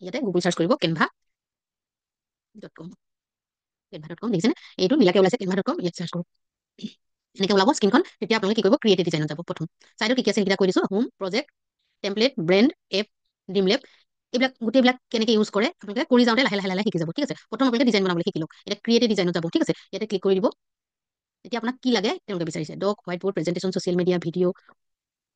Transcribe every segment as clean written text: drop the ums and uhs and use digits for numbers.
ইয়াতে Google search কৰিব canva.com canva.com দেখিছেনে এইটো বিলাকে ওলাইছে canva.com ইয়াত সার্চ কৰক এনেকৈ ওলাব স্ক্ৰীনখন তেতিয়া আপোনালোকে কি কৰিব ক্ৰিয়েট ডিজাইনত যাব প্ৰথম চাইডত কি কি আছে সেইকেইটা কৈ দিছো home project template brand app dream lab এইবিলাক গোটেইবিলাক কেনেকৈ ইউজ কৰে আপোনালোকে কৰি যাওঁতে লাহে লাহে লাহে শিকি যাব ঠিক আছে প্ৰথম আপোনালোকে ডিজাইন বনাবলৈ শিকি লওক এতিয়া ক্ৰিয়েট ডিজাইনত যাব ঠিক আছে ইয়াতে ক্লিক কৰি দিব এতিয়া আপোনাক কি লাগে তেওঁলোকে বিচাৰিছে doc white board presentation social media video'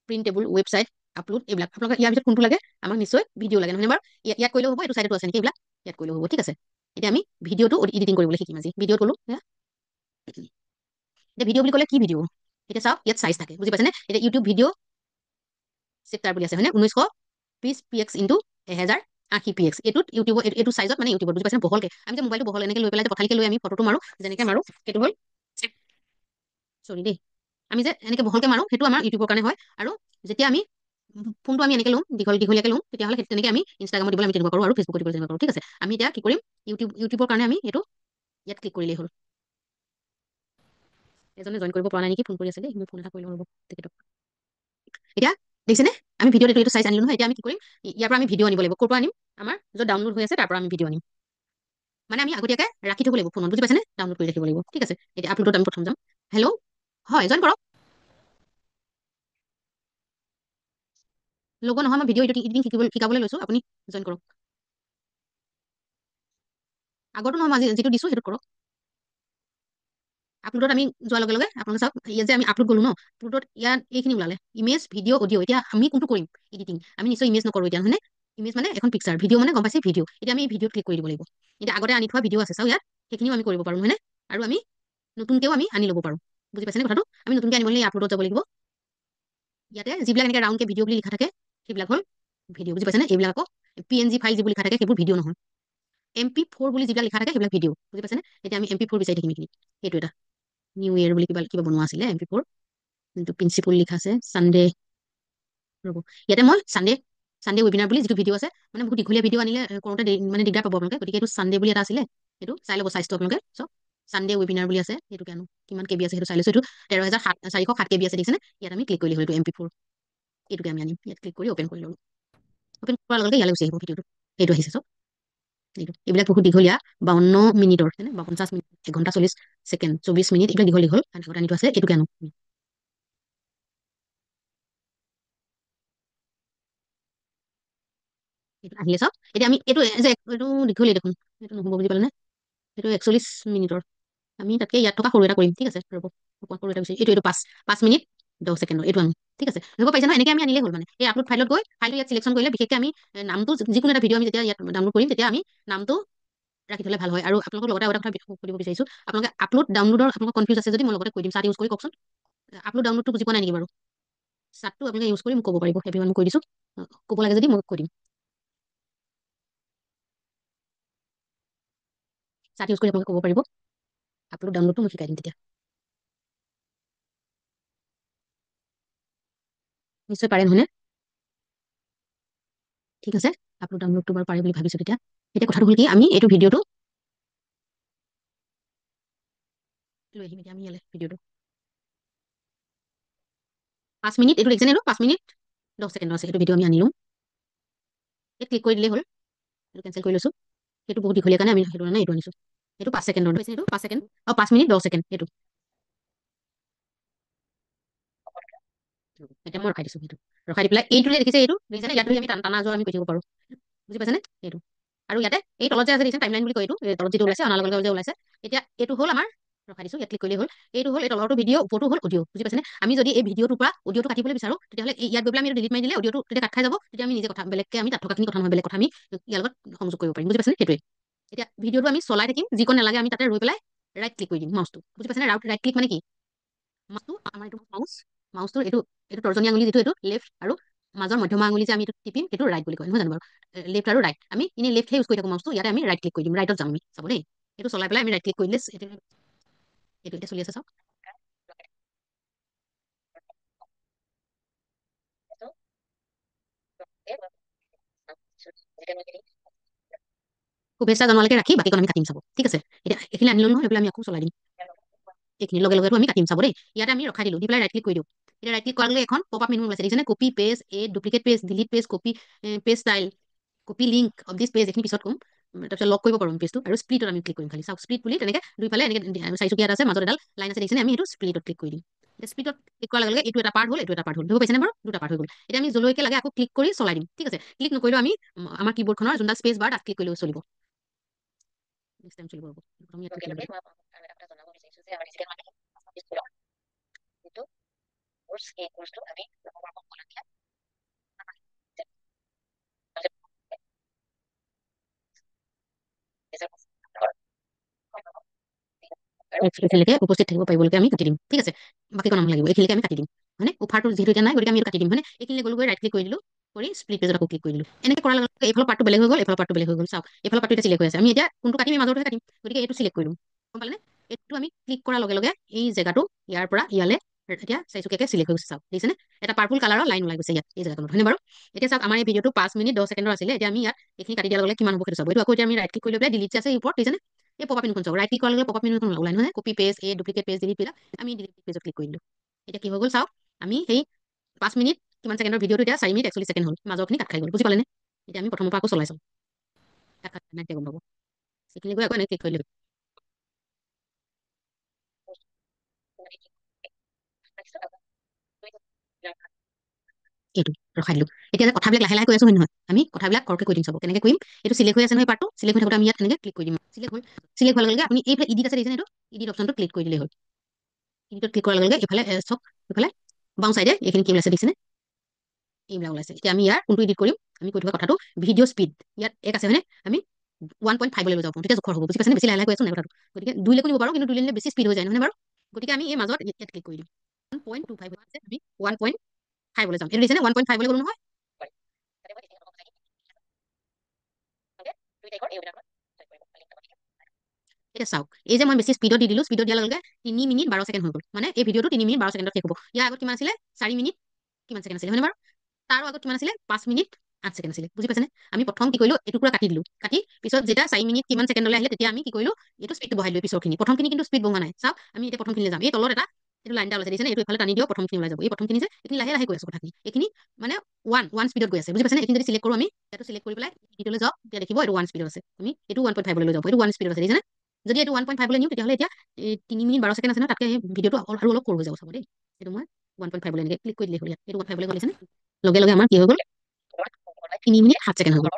printable website upload এইবিলাক আপোনালোকে ইয়াৰ ভিতৰত কোনটো লাগে আমাক নিশ্চয় ভিডিঅ' লাগে নহয় বাৰু ইয়াত কৰিলেও হ'ব এইটো চাইডতো আছে নেকি এইবিলাক ইয়াত কৰিলেও হ'ব ঠিক আছে এতিয়া আমি ভিডিঅ'টো এডিটিং কৰিবলৈ শিকিম আজি ভিডিঅ'ত ক'লো এতিয়া ভিডিঅ' বুলি ক'লে কি ভিডিঅ' এতিয়া চাওক ইয়াত চাইজ থাকে বুজি পাইছেনে এতিয়া ইউটিউব ভিডিঅ' চেপ্টাৰ বুলি আছে হয়নে 1920 px ইনটু 1080 px এইটোত ইউটিউবৰ এইটো চাইজত মানে ইউটিউবত বুজি পাইছেনে বহলকে আমি যে মোবাইলটো বহল এনেকৈ লৈ পেলাই যে পথালিকৈ লৈ আমি ফটোটো মাৰো যেনেকৈ মাৰো সেইটো হ'ল চৰি দেই আমি যে এনেকৈ বহলকে মাৰো সেইটো আমাৰ ইউটিউবৰ কাৰণে হয় আৰু যেতিয়া আমি ফোনটো আমি এনেকৈ লওঁ দীঘলীয়াকৈ লওঁ তেতিয়াহ'লে তেনেকৈ আমি ইনষ্টাগ্ৰামত দিবলৈ আমি তেনেকুৱা কৰোঁ আৰু ফেচবুকত দিবলৈ তেনেকুৱা কৰোঁ ঠিক আছে আমি এতিয়া কি কৰিম ইউটিউবৰ কাৰণে আমি এইটো ইয়াত ক্লিক কৰিলেই হ'ল এজনে জইন কৰিব পৰা নাই নেকি ফোন কৰি আছে দেই মই ফোন এটা কৰি লওঁ ৰ'ব তেখেতক এতিয়া দেখিছেনে আমি ভিডিঅ'ত এইটো চাইজ আনিলো নহয় এতিয়া আমি কি কৰিম ইয়াৰ পৰা আমি ভিডিঅ' আনিব লাগিব ক'ৰ পৰা আনিম আমাৰ য'ত ডাউনলোড হৈ আছে তাৰ পৰা আমি ভিডিঅ' আনিম মানে আমি আগতীয়াকৈ ৰাখি থ'ব লাগিব ফোনত বুজি পাইছেনে ডাউনলোড কৰি ৰাখিব লাগিব ঠিক আছে এতিয়া আপলোডত আমি প্ৰথম যাম হেল্ল' হয় জইন কৰক ল'ব নহয় মই ভিডিঅ' এডিটিং শিকাবলৈ লৈছোঁ আপুনি জইন কৰক আগৰটো নহয় মই যিটো দিছোঁ সেইটো কৰক আপলোডত আমি যোৱাৰ লগে লগে আপোনালোকে চাওক ইয়াত যে আমি আপলোড গ'লো ন আপলোডত ইয়াত এইখিনি ওলালে ইমেজ ভিডিঅ' অডিঅ' এতিয়া আমি কোনটো কৰিম এডিটিং আমি নিশ্চয় ইমেজ নকৰোঁ এতিয়া হয়নে ইমেজ মানে এখন পিকচাৰ ভিডিঅ' মানে গম পাইছে ভিডিঅ' এতিয়া আমি ভিডিঅ'ত ক্লিক কৰি দিব লাগিব এতিয়া আগতে আনি থোৱা ভিডিঅ' আছে চাওক ইয়াত সেইখিনিও আমি কৰিব পাৰোঁ হয়নে আৰু আমি নতুনকৈও আমি আনি ল'ব পাৰোঁ বুজি পাইছেনে কথাটো আমি নতুনকৈ আনিবলৈ আপলোডত যাব লাগিব ইয়াতে যিবিলাক এনেকৈ ৰাউণ্ডকৈ ভিডিঅ' বুলি লিখা থাকে সেইবিলাক হ'ল ভিডিঅ' বুজি পাইছেনে এইবিলাক আকৌ PNG ফাইল যিবোৰ লিখা থাকে সেইবোৰ ভিডিঅ' নহয় MP4 বুলি যিবিলাক লিখা থাকে সেইবিলাক ভিডিঅ' বুজি পাইছেনে এতিয়া আমি MP4 বিচাৰি থাকিম নেকি সেইটো এটা নিউ ইয়েৰ বুলি কিবা বনোৱা আছিলে MP4 কিন্তু প্ৰিন্সিপল লিখা আছে চানডে ৰ'ব ইয়াতে মই চানডে ৱেবিনাৰ বুলি যিটো ভিডিঅ' আছে মানে বহুত দীঘলীয়া ভিডিঅ' আনিলে কৰোঁতে মানে দিগদাৰ পাব আপোনালোকে গতিকে এইটো চানডে বুলি এটা আছিলে সেইটো চাই ল'ব চাইজটো আপোনালোকে চব চানডে ৱেবিনাৰ বুলি আছে সেইটো কেনো কিমান KB আছে সেইটো চাই লৈছোঁ এইটো 13,407 KB আছে দেখিছেনে ইয়াত আমি ক্লিক কৰিলে হ'ল এইটো MP4 এইটোকে আমি আনিম ইয়াত ক্লিক কৰি অ'পেন কৰি ল'লোঁ অ'পেন কৰাৰ লগে লগে ইয়ালৈ গুচি আহিব ভিডিঅ'টো সেইটো আহিছে চব এইবিলাক বহুত দীঘলীয়া 52 মিনিটৰ 50 মিনিট 1 ঘণ্টা 40 ছেকেণ্ড 24 মিনিট এইবিলাক দীঘল দীঘল আগত আনি থোৱা আছে এইটোকে আনো এইটো আহিলে চাওক এতিয়া আমি এইটো যে এইটো দীঘলীয়া দেখোন এইটো নহ'ব বুজি পালেনে এইটো 41 মিনিটৰ আমি তাতকে ইয়াত থকা সৰু এটা কৰিম ঠিক আছে ৰ'ব অকণ সৰু এটা বিচাৰি এইটো 5 মিনিট 10 ছেকেণ্ডৰ এইটো আনো ঠিক আছে ধৰিব পাৰিছে নহয় এনেকৈ আমি আনিলেই হ'ল মানে এই আপলোড ফাইলত গৈ ফাইলটো ইয়াত চিলেকশ্যন কৰিলে বিশেষকৈ আমি নামটো যিকোনো এটা ভিডিঅ' আমি যেতিয়া ইয়াত ডাউনলোড কৰিম তেতিয়া আমি নামটো ৰাখি থ'লে ভাল হয় আৰু আপোনালোকৰ লগতে আৰু এটা কথা সুধিব বিচাৰিছোঁ আপোনালোকে আপলোড ডাউনলোডৰ আপোনালোকৰ কনফিউজ আছে যদি মই লগতে কৈ দিম চাৰ্ট ইউজ কৰি কওকচোন আপলোড ডাউনলোডটো বুজি পোৱা নাই নেকি বাৰু চাৰ্টটো আপোনালোকে ইউজ কৰি মোক ক'ব পাৰিব এভৰিৱান মই কৈ দিছোঁ ক'ব লাগে যদি মই কৈ দিম চাৰ্ট ইউজ কৰি আপোনালোকে ক'ব পাৰিব আপলোড ডাউনলোডটো মই শিকাই দিম তেতিয়া নিশ্চয় পাৰে নহয়নে ঠিক আছে আপলোড ডাউনলোডটো বাৰু পাৰে বুলি ভাবিছোঁ তেতিয়া এতিয়া কথাটো হ'ল কি আমি এইটো ভিডিঅ'টো লৈ আহিম এতিয়া আমি ইয়ালৈ ভিডিঅ'টো 5 মিনিট এইটো দেখিছেনে এইটো 5 মিনিট 10 ছেকেণ্ডৰ আছে সেইটো ভিডিঅ' আমি আনিলোঁ ইয়াত ক্লিক কৰি দিলেই হ'ল এইটো কেঞ্চেল কৰি লৈছোঁ সেইটো বহুত দীঘলীয়া কাৰণে আমি সেইটো এইটো আনিছোঁ এইটো 5 ছেকেণ্ডৰ এইটো 5 ছেকেণ্ড 5 মিনিট 10 ছেকেণ্ড এইটো এতিয়া মই ৰখাই দিছোঁ সেইটো ৰখাই দি পেলাই এইটো যে দেখিছে এইটো দেখিছেনে ইয়াত ধৰি আমি টানা যোৱা আমি কৰি থাকিব পাৰোঁ বুজি পাইছেনে এইটো আৰু ইয়াতে এই তলত যে আছে দেখিছে টাইমলাইন বুলি কয় এইটো তলত যিটো ওলাইছে অনাৰ লগে লগে যে ওলাইছে এতিয়া এইটো হ'ল আমাৰ ৰখাই দিছোঁ ইয়াত ক্লিক কৰিলেই হ'ল এইটো হ'ল এই তলৰটো ভিডিঅ' ওপৰটো হ'ল অডিঅ' বুজি পাইছেনে আমি যদি এই ভিডিঅ'টোৰ পৰা অডিঅ'টো কাটিবলৈ বিচাৰোঁ তেতিয়াহ'লে ইয়াত গৈ পেলাই আমি ডিলিট মাৰি দিলে অডিঅ'টো তেতিয়া কাট খাই যাব তেতিয়া আমি নিজে কথা বেলেগকৈ আমি তাত থকাখিনি কথা নহয় বেলেগ কথা আমি ইয়াৰ লগত সংযোগ কৰিব পাৰিম বুজি পাইছেনে সেইটোৱে এতিয়া ভিডিঅ'টো আমি চলাই থাকিম যিকণ নালাগে আমি তাতে ৰৈ পেলাই ৰাইট ক্লিক কৰি দিম মাউচটো বুজি পাইছেনে ৰাইট ক্লিক মানে কি মাউচটো আমাৰ এইটো মাউচটোৰ এইটো এইটো তৰ্জনী আঙুলি যিটো এইটো লেফ্ট আৰু মাজৰ মধ্যমা আঙুলি যে আমি এইটো টিপিম সেইটো ৰাইট বুলি কয় নহয় জানো বাৰু লেফ্ট আৰু ৰাইট আমি এনেই লেফ্টহে ইউজ কৰি থাকোঁ মাউচটো ইয়াতে আমি ৰাইট ক্লিক কৰি দিম ৰাইটত যাম আমি চাব দেই এইটো চলাই পেলাই আমি ৰাইট ক্লিক কৰি দিলে এইটো এতিয়া চলি আছে চাওক শুভেচ্ছা জনোৱালৈকে ৰাখি বাকীখন আমি কাটিম চাব ঠিক আছে এতিয়া এইখিনি আনিলো নহয় এইবিলাক আমি আকৌ চলাই দিম এইখিনি লগে লগেতো আমি কাটিম চাব দেই ইয়াতে আমি ৰখাই দিলোঁ দি পেলাই ৰাইট ক্লিক কৰি দিওঁ এতিয়া ৰাইট ক্লিক কৰাৰ লগে এখন পপ আপ মেনু ওলাইছে দেখিছেনে copy page add duplicate page delete page copy page style copy link of this page এইখিনি পিছত ক'ম। তাৰপিছত লক কৰিব পাৰোঁ পেজটো, আৰু স্প্লিটত আমি ক্লিক কৰিম খালি। চাওক স্প্লিট বুলি তেনেকৈ দুইফালে এনেকৈ চাৰিচুকীয়া এটা আছে, মাজত এডাল লাইন আছে দেখিছেনে? আমি এইটো স্প্লিটত ক্লিক কৰি দিম। এতিয়া স্প্লিটত ক্লিক কৰাৰ লগে লগে এইটো এটা পাৰ্ট হ'ল, এইটো এটা পাৰ্ট হ'ল। ধৰিব পাইছেনে বাৰু? দুটা পাৰ্ট হৈ গ'ল। এতিয়া আমি যলৈকে লাগে আকৌ ক্লিক কৰি চলাই দিম, ঠিক আছে? ক্লিক নকৰিলেও আমি আমাৰ কীবৰ্ডখনৰ যোনটা স্পেচ বাৰ তাত ক্লিক কৰিলেও চলিব। নেক্সট টাইম চলিব। আমি ইয়াত ক্লিক কৰিম। আৰু এটা কথা জনাব বিচাৰিছোঁ যে আমাৰ ডিজিটেল মাৰ্কেটিং যিটো কোৰ্চ, এই কোৰ্চটো আমি এইখিনিলৈকে উপস্থিত থাকিব পাৰিবলৈকে আমি কাটি দিম, ঠিক আছে? বাকী কোনো নালাগিব, এইখিনিলৈকে আমি কাটি দিম মানে। অফাৰটো যিহেতু এতিয়া নাই, গতিকে আমি এইটো কাটি দিম মানে। এইখিনিলৈ গ'লো, গৈ ৰাইট ক্লিক কৰি দিলোঁ, কৰি স্প্লিট পেজত আকৌ ক্লিক কৰি দিলোঁ। এনেকৈ কৰাৰ লগে লগে এইফালৰ পাৰ্টটো বেলেগ হৈ গ'ল, এইফালৰ পাৰ্টটো বেলেগ হৈ গ'ল। চাওক এইফালৰ পাৰ্টটো এতিয়া চিলেক্ট হৈ আছে। আমি এতিয়া কোনটো কাটিম, মাজৰটোহে কাটিম, গতিকে এইটো চিলেক্ট কৰি দিম। গম পালেনে? এইটো আমি ক্লিক কৰাৰ লগে লগে এই জেগাটো ইয়াৰ পৰা ইয়ালে এতিয়া চাৰিচুকীয়াকৈ চিলেক্ট হৈ গৈছে। চাওক দেখিছেনে? এটা পাৰ্পল কালাৰৰ লাইন ওলাই গৈছে ইয়াত, এই জেগাখনত, হয়নে বাৰু? এতিয়া চাওক আমাৰ এই ভিডিঅ'টো 5 মিনিট 10 ছেকেণ্ডৰ আছিলে। এতিয়া আমি ইয়াত এইখিনি কাটি দিয়াৰ লগে লগে কিমান হ'ব সেইটো চাব। এইটো আকৌ এতিয়া আমি ৰাইট ক্লিক কৰি লৈ পেলাই ডিলিট আছে ওপৰত, দেখিছেনে? এই পপ আপ মেনুখন চাওক, ৰাইট ক্লিক কৰাৰ লগে পপ আপ মেনুখন ওলাই, নহয়? কপি পেজ, এই ডুপ্লিকেট পেজ ডিলিট পেজ, আমি ডিলিট পেজত ক্লিক কৰি দিলোঁ। এতিয়া কি হৈ গ'ল চাওক, আমি সেই 5 মিনিট কিমান ছেকেণ্ডৰ ভিডিঅ'টো এতিয়া 4 মিনিট 41 ছেকেণ্ড হ'ল, মাজৰখিনি কাট খাই গ'ল। বুজি পালেনে? এতিয়া আমি প্ৰথমৰ পৰা আকৌ চলাই চাওঁ, কাট খাই নাই গম পাব। সেইখিনি গৈ আকৌ এনেকৈ ক্লিক কৰি দিলোঁ। এইটো ৰখাই দিলোঁ। এতিয়া যে কথাবিলাক লাহে লাহে কৈ আছোঁ, হয় নহয়? আমি কথাবিলাক খৰকৈ কৈ দিম, চাব কেনেকৈ কৰিম। এইটো চিলেক্ট হৈ আছে নহয়, পাৰ্টটো চিলেক্ট হৈ থাকোঁতে আমি ইয়াত এনেকৈ ক্লিক কৰি দিম। চিলেক্ট হোৱাৰ লগে লগে আপুনি এইফালে ইডিট আছে দেখিছেনে? এইটো ইডিট অপশ্যনটো ক্লিক কৰি দিলেই হ'ল। ইডিটত ক্লিক কৰাৰ লগে লগে এইফালে চাওক, এইফালে বাওঁ চাইডে এইখিনি কি ওলাইছে দেখিছেনে? এইবিলাক ওলাইছে। এতিয়া আমি ইয়াৰ কোনটো ইডিট কৰিম, আমি কৈ থকা কথাটো ভিডিঅ' স্পীড ইয়াত 1 আছে, হয়নে? আমি 1.5 লৈ যাব পাৰোঁ, তেতিয়া জোখৰ হ'ব। বুজি পাইছেনে? বেছি লাহে লাহে কৈ আছোঁ নাই কথাটো। গতিকে 2 লৈকে নিব পাৰোঁ, কিন্তু 2 লৈ নিলে বেছি স্পীড হৈ যায়, নহয় বাৰু? গতিকে আমি এই মাজত ইয়াত ক্লিক কৰি দিম। 1.25 আছে, আমি 1.5 লৈ যাম। এইটো দেখিছেনে? 1.5 লৈ গ'লো নহয়। এতিয়া চাওক, এই যে মই বেছি স্পীডত দি দিলোঁ, স্পীডত দিয়াৰ লগে লগে 3 মিনিট 12 ছেকেণ্ড হৈ গ'ল। মানে এই ভিডিঅ'টো 3 মিনিট 12 ছেকেণ্ডত শেষ হ'ব। ইয়াৰ আগত কিমান আছিলে? 4 মিনিট কিমান ছেকেণ্ড আছিলে, হয়নে বাৰু? তাৰো আগত কিমান আছিলে? 5 মিনিট 8 ছেকেণ্ড আছিলে। বুজি পাইছেনে? আমি প্ৰথম কি কৰিলোঁ, এইটো পুৰা কাটি দিলোঁ। কাটি পিছত যেতিয়া 4 মিনিট কিমান ছেকেণ্ডলৈ আহিলে, তেতিয়া আমি কি কৰিলোঁ, এইটো স্পীডটো বঢ়াই দিলোঁ পিছৰখিনি। প্ৰথমখিনি কিন্তু স্পীড বঢ়োৱা নাই। চাওক আমি এতিয়া প্ৰথমখিনিলৈ যাম। এই তলত এটা এইটো লাইন এটা ওলাইছে দেখিছেনে? এইটো এইফালে টানি দিয়ক, প্ৰথমখিনি ওলাই যাব। এই প্ৰথমখিনি যে এইখিনি লাহে লাহে কৈ আছোঁ কথাখিনি, এইখিনি মানে ওৱান স্পীডত গৈ আছে। বুজি পাইছেনে? এইখিনি যদি চিলেক্ট কৰোঁ আমি, এইটো চিলেক্ট কৰি পেলাই ইডিটলৈ যাওক, তেতিয়া দেখিব এইটো 1 স্পীডত আছে। আমি এইটো 1.5 লৈ যাব, এইটো 1 স্পীডত আছে, দেখিছেনে? যদি এইটো 1.5 লৈ নিওঁ, তেতিয়াহ'লে এতিয়া 3 মিনিট 12 ছেকেণ্ড আছে নহয়, তাতকৈ এই ভিডিঅ'টো আৰু অলপ সৰু হৈ যাব। চাব দেই, এইটো মই 1.5 এনেকৈ ক্লিক কৰি দিলে হ'ল। ইয়াত এইটো 1.5 গ'ল, দেখিছেনে? লগে লগে আমাৰ কি হৈ গ'ল, 3 মিনিট 7 ছেকেণ্ড হৈ গ'ল।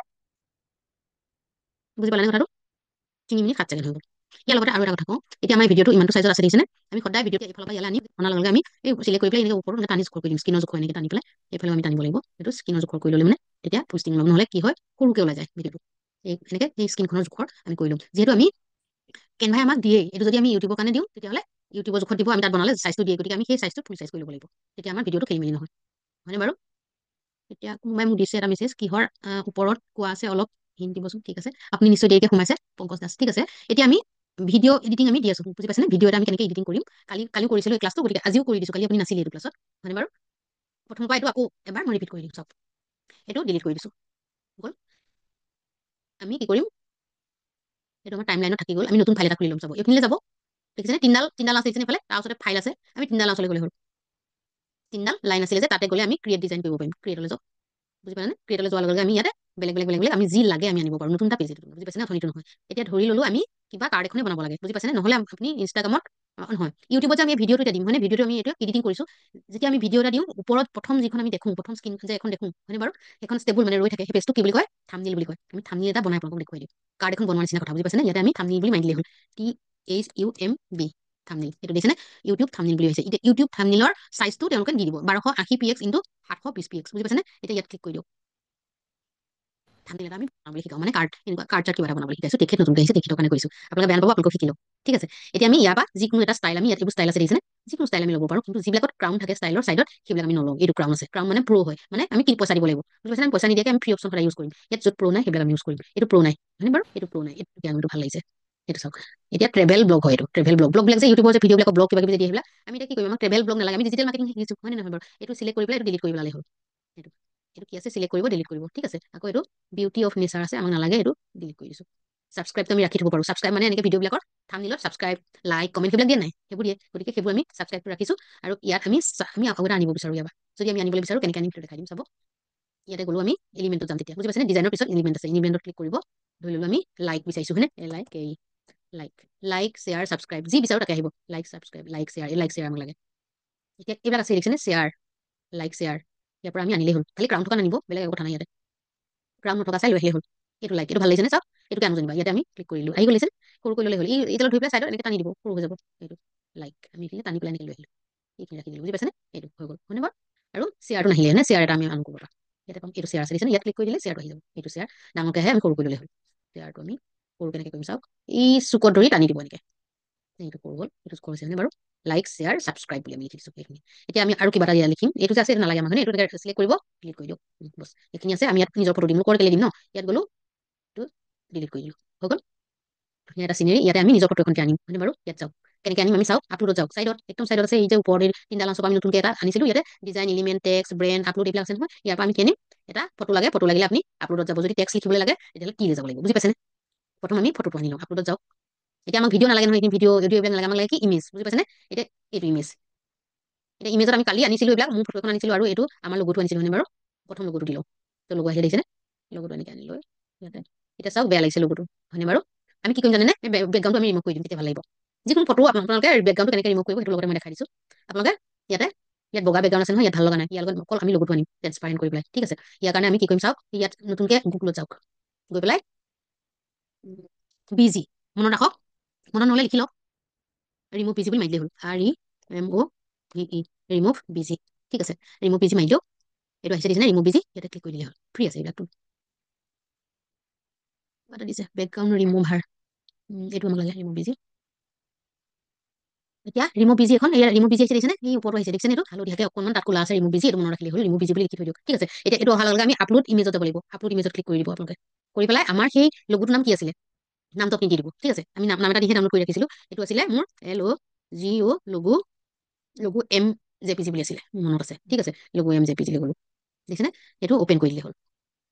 বুজি পালেনে কথাটো? 3 মিনিট 7 ছেকেণ্ড হৈ গ'ল। ইয়াৰ লগতে আৰু এটা কথা কওঁ, এতিয়া আমাৰ ভিডিঅ'টো ইমানটো চাইজত আছে, দেখিছেনে? আমি সদায় ভিডিঅ'টো এইফালৰ পৰা ইয়ালৈ আনি অনাৰ লগে লগে আমি এই চিলেক্ট কৰি পেলাই এনেকৈ ওপৰত টানি জোখৰ কৰি দিম। স্ক্ৰীনৰ জোখৰ এনেকৈ টানি পেলাই এইফালে আমি টানিব লাগিব। এইটো স্ক্ৰীনৰ জোখৰ কৰি ল'লে মানে তেতিয়া ফুল স্ক্ৰীন ওলাব, নহ'লে কি হয়, সৰুকৈ ওলাই যায় ভিডিঅ'টো। এনেকৈ এই স্ক্ৰীনখনৰ জোখৰ আমি কৰি ল'ম। যিহেতু আমি কেনভাই আমাক দিয়েই, এইটো যদি আমি ইউটিউবৰ কাৰণে দিওঁ, তেতিয়াহ'লে ইউটিউবৰ জোখত দিব, আমি তাত বনালে চাইজটো দিয়ে। গতিকে আমি সেই চাইজটো ফুল চাইজ কৰি ল'ব লাগিব, তেতিয়া আমাৰ ভিডিঅ'টো খেলি মেলি নহয়, হয়নে বাৰু? এতিয়া কোনোবাই মোক দিছে এটা মেছেজ, কিহৰ ওপৰত কোৱা আছে অলপ হিণ্ট দিবচোন। ঠিক আছে, আপুনি নিশ্চয় দেৰিকৈ সোমাইছে, পংকজ দাস। ঠিক আছে, এতিয়া আমি ভিডিঅ' এডিটিং আমি দি আছোঁ। বুজি পাইছেনে? ভিডিঅ' এটা আমি কেনেকৈ এডিটিং কৰিম, কালিও কৰিছিলোঁ এই ক্লাছটো, গতিকে আজিও কৰি দিছোঁ। কালি আপুনি নাছিলে এইটো ক্লাছত, হয়নে বাৰু? প্ৰথমৰ পৰা এইটো আকৌ এবাৰ মই ৰিপিট কৰি দিম। চাওক, এইটো ডিলিট কৰি দিছোঁ, গ'ল। আমি কি কৰিম, এইটো আমাৰ টাইম লাইনত থাকি গ'ল। আমি নতুন ফাইল এটা খুলি ল'ম। চাব, এইখিনিলৈ যাব, দেখিছেনে? তিনিডাল আছে, দেখিছেনে? এইফালে তাৰ ওচৰতে ফাইল আছে, আমি তিনিডাল ওচৰলৈ গ'লে হ'ল। তিনিডাল লাইন আছিলে যে, তাতে গ'লে আমি ক্ৰিয়েট ডিজাইন কৰিব পাৰিম। ক্ৰিয়েটলৈ যাওক, বুজি পালেনে? ক্ৰিয়েটলৈ যোৱাৰ লগে লগে আমি ইয়াতে বেলেগ বেলেগ বেলেগ বেলেগ আমি যি লাগে আমি আনিব পাৰোঁ। নতুন এটা পেজ এইটো, বুজি পাইছেনে? অথনিটো নহয়। এতিয়া ধৰি ল'লো আমি কিবা কাৰ্ড এখনে বনাব লাগে, বুজি পাইছেনে? নহ'লে আপুনি ইনষ্টাগ্ৰামত নহয়, ইউটিউবত যে আমি ভিডিঅ'টো এতিয়া দিম, হয়নে? ভিডিঅ'টো আমি এইটো এডিটিং কৰিছোঁ। যেতিয়া আমি ভিডিঅ' এটা দিওঁ, ওপৰত প্ৰথম যিখন আমি দেখোঁ, প্ৰথম স্ক্ৰীনখন যে এখন দেখোঁ, হয়নে বাৰু? সেইখন ষ্টেবল মানে ৰৈ থাকে, সেই পেজটো কি বুলি কয়, থাম্বনেইল বুলি কয়। আমি থাম্বনেইল এটা বনাই আপোনালোকক দেখুৱাই দিওঁ, কাৰ্ড এখন বনোৱাৰ নিচিনা কথা। বুজি পাইছেনে? ইয়াতে আমি থাম্বনেইল বুলি মাৰি দিলেই হ'ল, THUMB থাম্বনেইল। এইটো দেখিছেনে? ইউটিউব থাম্বনেইল বুলি হৈছে। এতিয়া ইউটিউব থাম্বনেইলৰ চাইজটো তেওঁলোকে দি দিব 1280px × 720px। বুজি পাইছেনে? এতিয়া ইয়াত ক্লিক কৰি দিয়ক। থাম্বনেইল এটা আমি বনাবলৈ শিকাওঁ, মানে কাৰ্ড চাৰ্ট কিবা এটা বনাবলৈ শিকাইছোঁ। তেখেত নতুনকৈ আহিছে, তেখেতৰ কাৰণে কৰিছোঁ। আপোনালোকে বেয়া নাপাব, আপোনালোকক শিকি লওক। ঠিক আছে, এতিয়া আমি ইয়াৰ পৰা যিকোনো এটা ষ্টাইল, আমি ইয়াত এইবোৰ ষ্টাইল আছে দেখিছেনে? যিকোনো ষ্টাইল আমি ল'ব পাৰোঁ, কিন্তু যিবিলাকত ক্ৰাউন থাকে ষ্টাইলৰ চাইডত, সেইবিলাক আমি নলওঁ। এইটো ক্ৰাউন আছে, ক্ৰাউন মানে প্ৰ' হয়, মানে আমি কি পইচা দিব লাগিব। বুজি পাইছেনে? আমি পইচা নিদিয়াকৈ আমি ফ্ৰী অপশ্যন সদায় ইউজ কৰিম। ইয়াত য'ত প্ৰ' নাই সেইবিলাক আমি ইউজ কৰিম। এইটো প্ৰ' নাই, হয়নে বাৰু? এইটো প্ৰ' নাই, এইটো আঙুলটো ভাল লাগিছে। এইটো চাওক, এতিয়া ট্ৰেভেল ব্লগ হয়। এইটো ট্ৰেভেল ব্লগবিলাক যে ইউটিউবৰ যে ভিডিঅ'বিলাক ব্লগ কিবা কিবি যে দিয়ে, সেইবিলাক আমি এতিয়া কি কৰিম, আমাক ট্ৰেভেল ব্লগ নালাগে, আমি ডিজিটেল মাৰ্কেটিং শিকিছোঁ, হয়নে নহয় বাৰু? এইটো চিলেক্ট কৰি পেলাই এইটো ডিলিট কৰি পেলালে হ'ল। এইটো এইটো কি আছে, চিলেক্ট কৰিব, ডিলিট কৰিব। ঠিক আছে, আকৌ এইটো বিউটি অফ নেচাৰ আছে, আমাক নালাগে, এইটো ডিলিট কৰি দিছোঁ। ছাবস্ক্ৰাইবটো আমি ৰাখি থ'ব পাৰোঁ। ছাবস্ক্ৰাইব মানে এনেকৈ ভিডিঅ'বিলাকৰ থাম্বনেইলত ছাবস্ক্ৰাইব, লাইক, কমেণ্ট সেইবিলাক দিয়ে নাই, সেইবোৰ দিয়ে। গতিকে সেইবোৰ আমি ছাবস্ক্ৰাইবটো ৰাখিছোঁ। আৰু ইয়াত আমি আৰু এটা আনিব বিচাৰোঁ। ইয়াৰ পৰা যদি আমি আনিবলৈ বিচাৰোঁ, কেনেকৈ আনিম সেইটো দেখাই দিম। চাব, ইয়াতে গ'লো আমি এলিমেণ্টত যাম তেতিয়া বুজি পাইছেনে ডিজাইনৰ পিছত এলিমেণ্ট আছে এলিমেণ্টত ক্লিক কৰিব ধৰি ল'লো আমি লাইক বিচাৰিছো হয়নে লাইক এই লাইক লাইক শ্বেয়াৰ ছাবস্ক্ৰাইব যি বিচাৰো তাকে আহিব লাইক ছাবস্ক্ৰাইব লাইক শ্বেয়াৰ এই লাইক শ্বেয়াৰ আমাক লাগে এতিয়া এইবিলাক আছে দেখিছেনে শ্বেয়াৰ লাইক শ্বেয়াৰ ইয়াৰ পৰা আমি আনিলেই হ'ল খালি ক্ৰাউন থকা নানিব বেলেগ একো কথা নাই ইয়াতে ক্ৰাউন নথকা চাই লৈ আহিলেই হ'ল এইটো লাইক এইটো ভাল লাগিছেনে চাওক এইটোকে আনো যেনিবা ইয়াতে আমি ক্লিক কৰিলো আহি গ'ল সৰু কৰি ল'লে হ'ল এই তলত ধৰি পেলাই চাইডত এনেকৈ টানি দিব সৰু হৈ যাব এইটো লাইক আমি এইখিনি টানি পেলাই এনেকৈ লৈ আহিলো এইখিনি ৰাখি দিলো বুজি পাইছেনে এইটো হৈ গ'ল হয়নে বাৰু আৰু শ্বেয়াৰটো নাহিলে হয়নে শ্বেয়াৰ এটা আমি আনো ক'ৰ পৰা ইয়াতে পাম এইটো শ্বেয়াৰ আছে দেখিছেনে ইয়াত ক্লিক কৰি দিলে শ্বেয়াৰটো আহি যাব এইটো শ্বেয়াৰ ডাঙৰকৈ আহে আমি সৰু কৰি ল'লে হ'ল শ্বেয়াৰটো আমি সৰু কেনেকৈ কৰিম চাওক ই চুকত ধৰি টানি দিব এনেকৈ এইটো সৰু হ'ল এইটো সৰু হৈছে বাৰু লাইক শ্বেয়াৰ ছাবস্ক্ৰাইব বুলি আমি লিখি দিছোঁ এইখিনি এতিয়া আমি আৰু কিবা এটা দিয়া লিখিম এইটো যে আছে এইটো নালাগে আমাক এইটো চিলেক্ট কৰিব ক্লিক কৰি দিয়ক বছ এইখিনি আছে আমি ইয়াত নিজৰ ফটো দিম লোকৰ কেলে দিম ন ইয়াত গ'লো এইটো ডিলিট কৰি দিলোঁ হৈ গ'ল ধুনীয়া এটা চিনেৰী ইয়াতে আমি নিজৰ ফটো এখনকে আনিম হয়নে বাৰু ইয়াত যাওক কেনেকৈ আনিম আমি চাওক আপলোডত যাওক চাইডত একদম চাইডত আছে এই যে ওপৰৰ তিনিটা লাঞ্চৰ আমি নতুনকৈ এটা আনিছিলোঁ ইয়াতে design element text brand upload এইবিলাক আছে নহয় ইয়াৰ পৰা আমি কি আনিম এটা ফটো লাগে ফটো লাগিলে আপুনি আপলোডত যাব যদি টেক্সট লিখিবলৈ লাগে তেতিয়াহ'লে কি লৈ যাব লাগিব বুজি পাইছেনে প্ৰথম আমি ফটোটো আনি লওঁ আপলোডত যাওক এতিয়া আমাক ভিডিঅ' নালাগে নহয় এইখিনি ভিডিঅ' অডিঅ' এইবিলাক নালাগে আমাক লাগে কি ইমেজ বুজি পাইছেনে এতিয়া এইটো ইমেজ এতিয়া ইমেজত আমি কালি আনিছিলোঁ এইবিলাক মোৰ ফটো এখন আনিছিলোঁ আৰু এইটো আমাৰ লগটো আনিছিলোঁ মানে বাৰু প্ৰথম লগটো দিলোঁ তো লগো আহিলে দেখিছেনে লগটো এনেকৈ আনি লৈ ইয়াতে এতিয়া চাওক বেয়া লাগিছে লগটো হয়নে বাৰু আমি কি কৰিম জানেনে বেকগ্ৰাউণ্ডটো আমি ৰিমুভ কৰি দিম তেতিয়া ভাল লাগিব যিকোনো ফটো আপোনালোকে বেকগ্ৰাউণ্ডটো কেনেকৈ ৰিমুভ কৰিব সেইটো লগতে মই দেখাই দিছোঁ আপোনালোকে ইয়াতে ইয়াত বগা বেকগ্ৰাউণ্ড আছে নহয় ইয়াত ভাল লগা নাই ইয়াৰ লগত অকল আমি লগটো আনিম ট্ৰেন্সপাৰেণ্ট কৰি পেলাই ঠিক আছে ইয়াৰ কাৰণে আমি কি কৰিম চাওক ইয়াত নতুনকৈ গুগলত যাওক গৈ পেলাই বিজি মনত ৰাখক মনত নহ'লে লিখি লওক ৰিমুভ বিজি বুলি মাৰি দিলেই হ'ল REMOVE ৰিমুভ বিজি ঠিক আছে ৰিমুভ বিজি মাৰি দিয়ক এইটো আহিছে দিছে ৰিমুভ বিজি ইয়াতে ক্লিক কৰি দিলে হ'ল ফ্ৰী আছে এইবিলাকটো এটা দিছে বেকগ্ৰাউণ্ড ৰিমুভাৰ এইটো আমাক লাগে ৰিমুভ বিজি এতিয়া ৰিমুভ বিজি এখন এই ৰিমুভ বিজি আহিছে দেখিছেনে এই ওপৰতো আহিছে দেখিছেনে এইটো হালধীয়াকৈ অকণমান তাত ক'লা আছে ৰিমুভ বিজি এইটো মনত ৰাখিলে হ'ল ৰিমুভ বিজি বুলি লিখি থৈ দিয়ক ঠিক আছে এতিয়া এইটো অহাৰ লগে লগে আমি আপলোড ইমেজত যাব লাগিব আপলোড ইমেজত ক্লিক কৰি দিব আপোনালোকে কৰি পেলাই আমাৰ সেই লগটোৰ নাম কি আছিলে নামটো আপুনি দি দিব ঠিক আছে আমি নাম এটা দিহে ডাউনলোড কৰি ৰাখিছিলোঁ এইটো আছিলে মোৰ LOGO লগু MJPG বুলি আছিলে মনত আছে ঠিক আছে লগু MJPG লগু দেখিছেনে এইটো অ'পেন কৰি দিলে হ'ল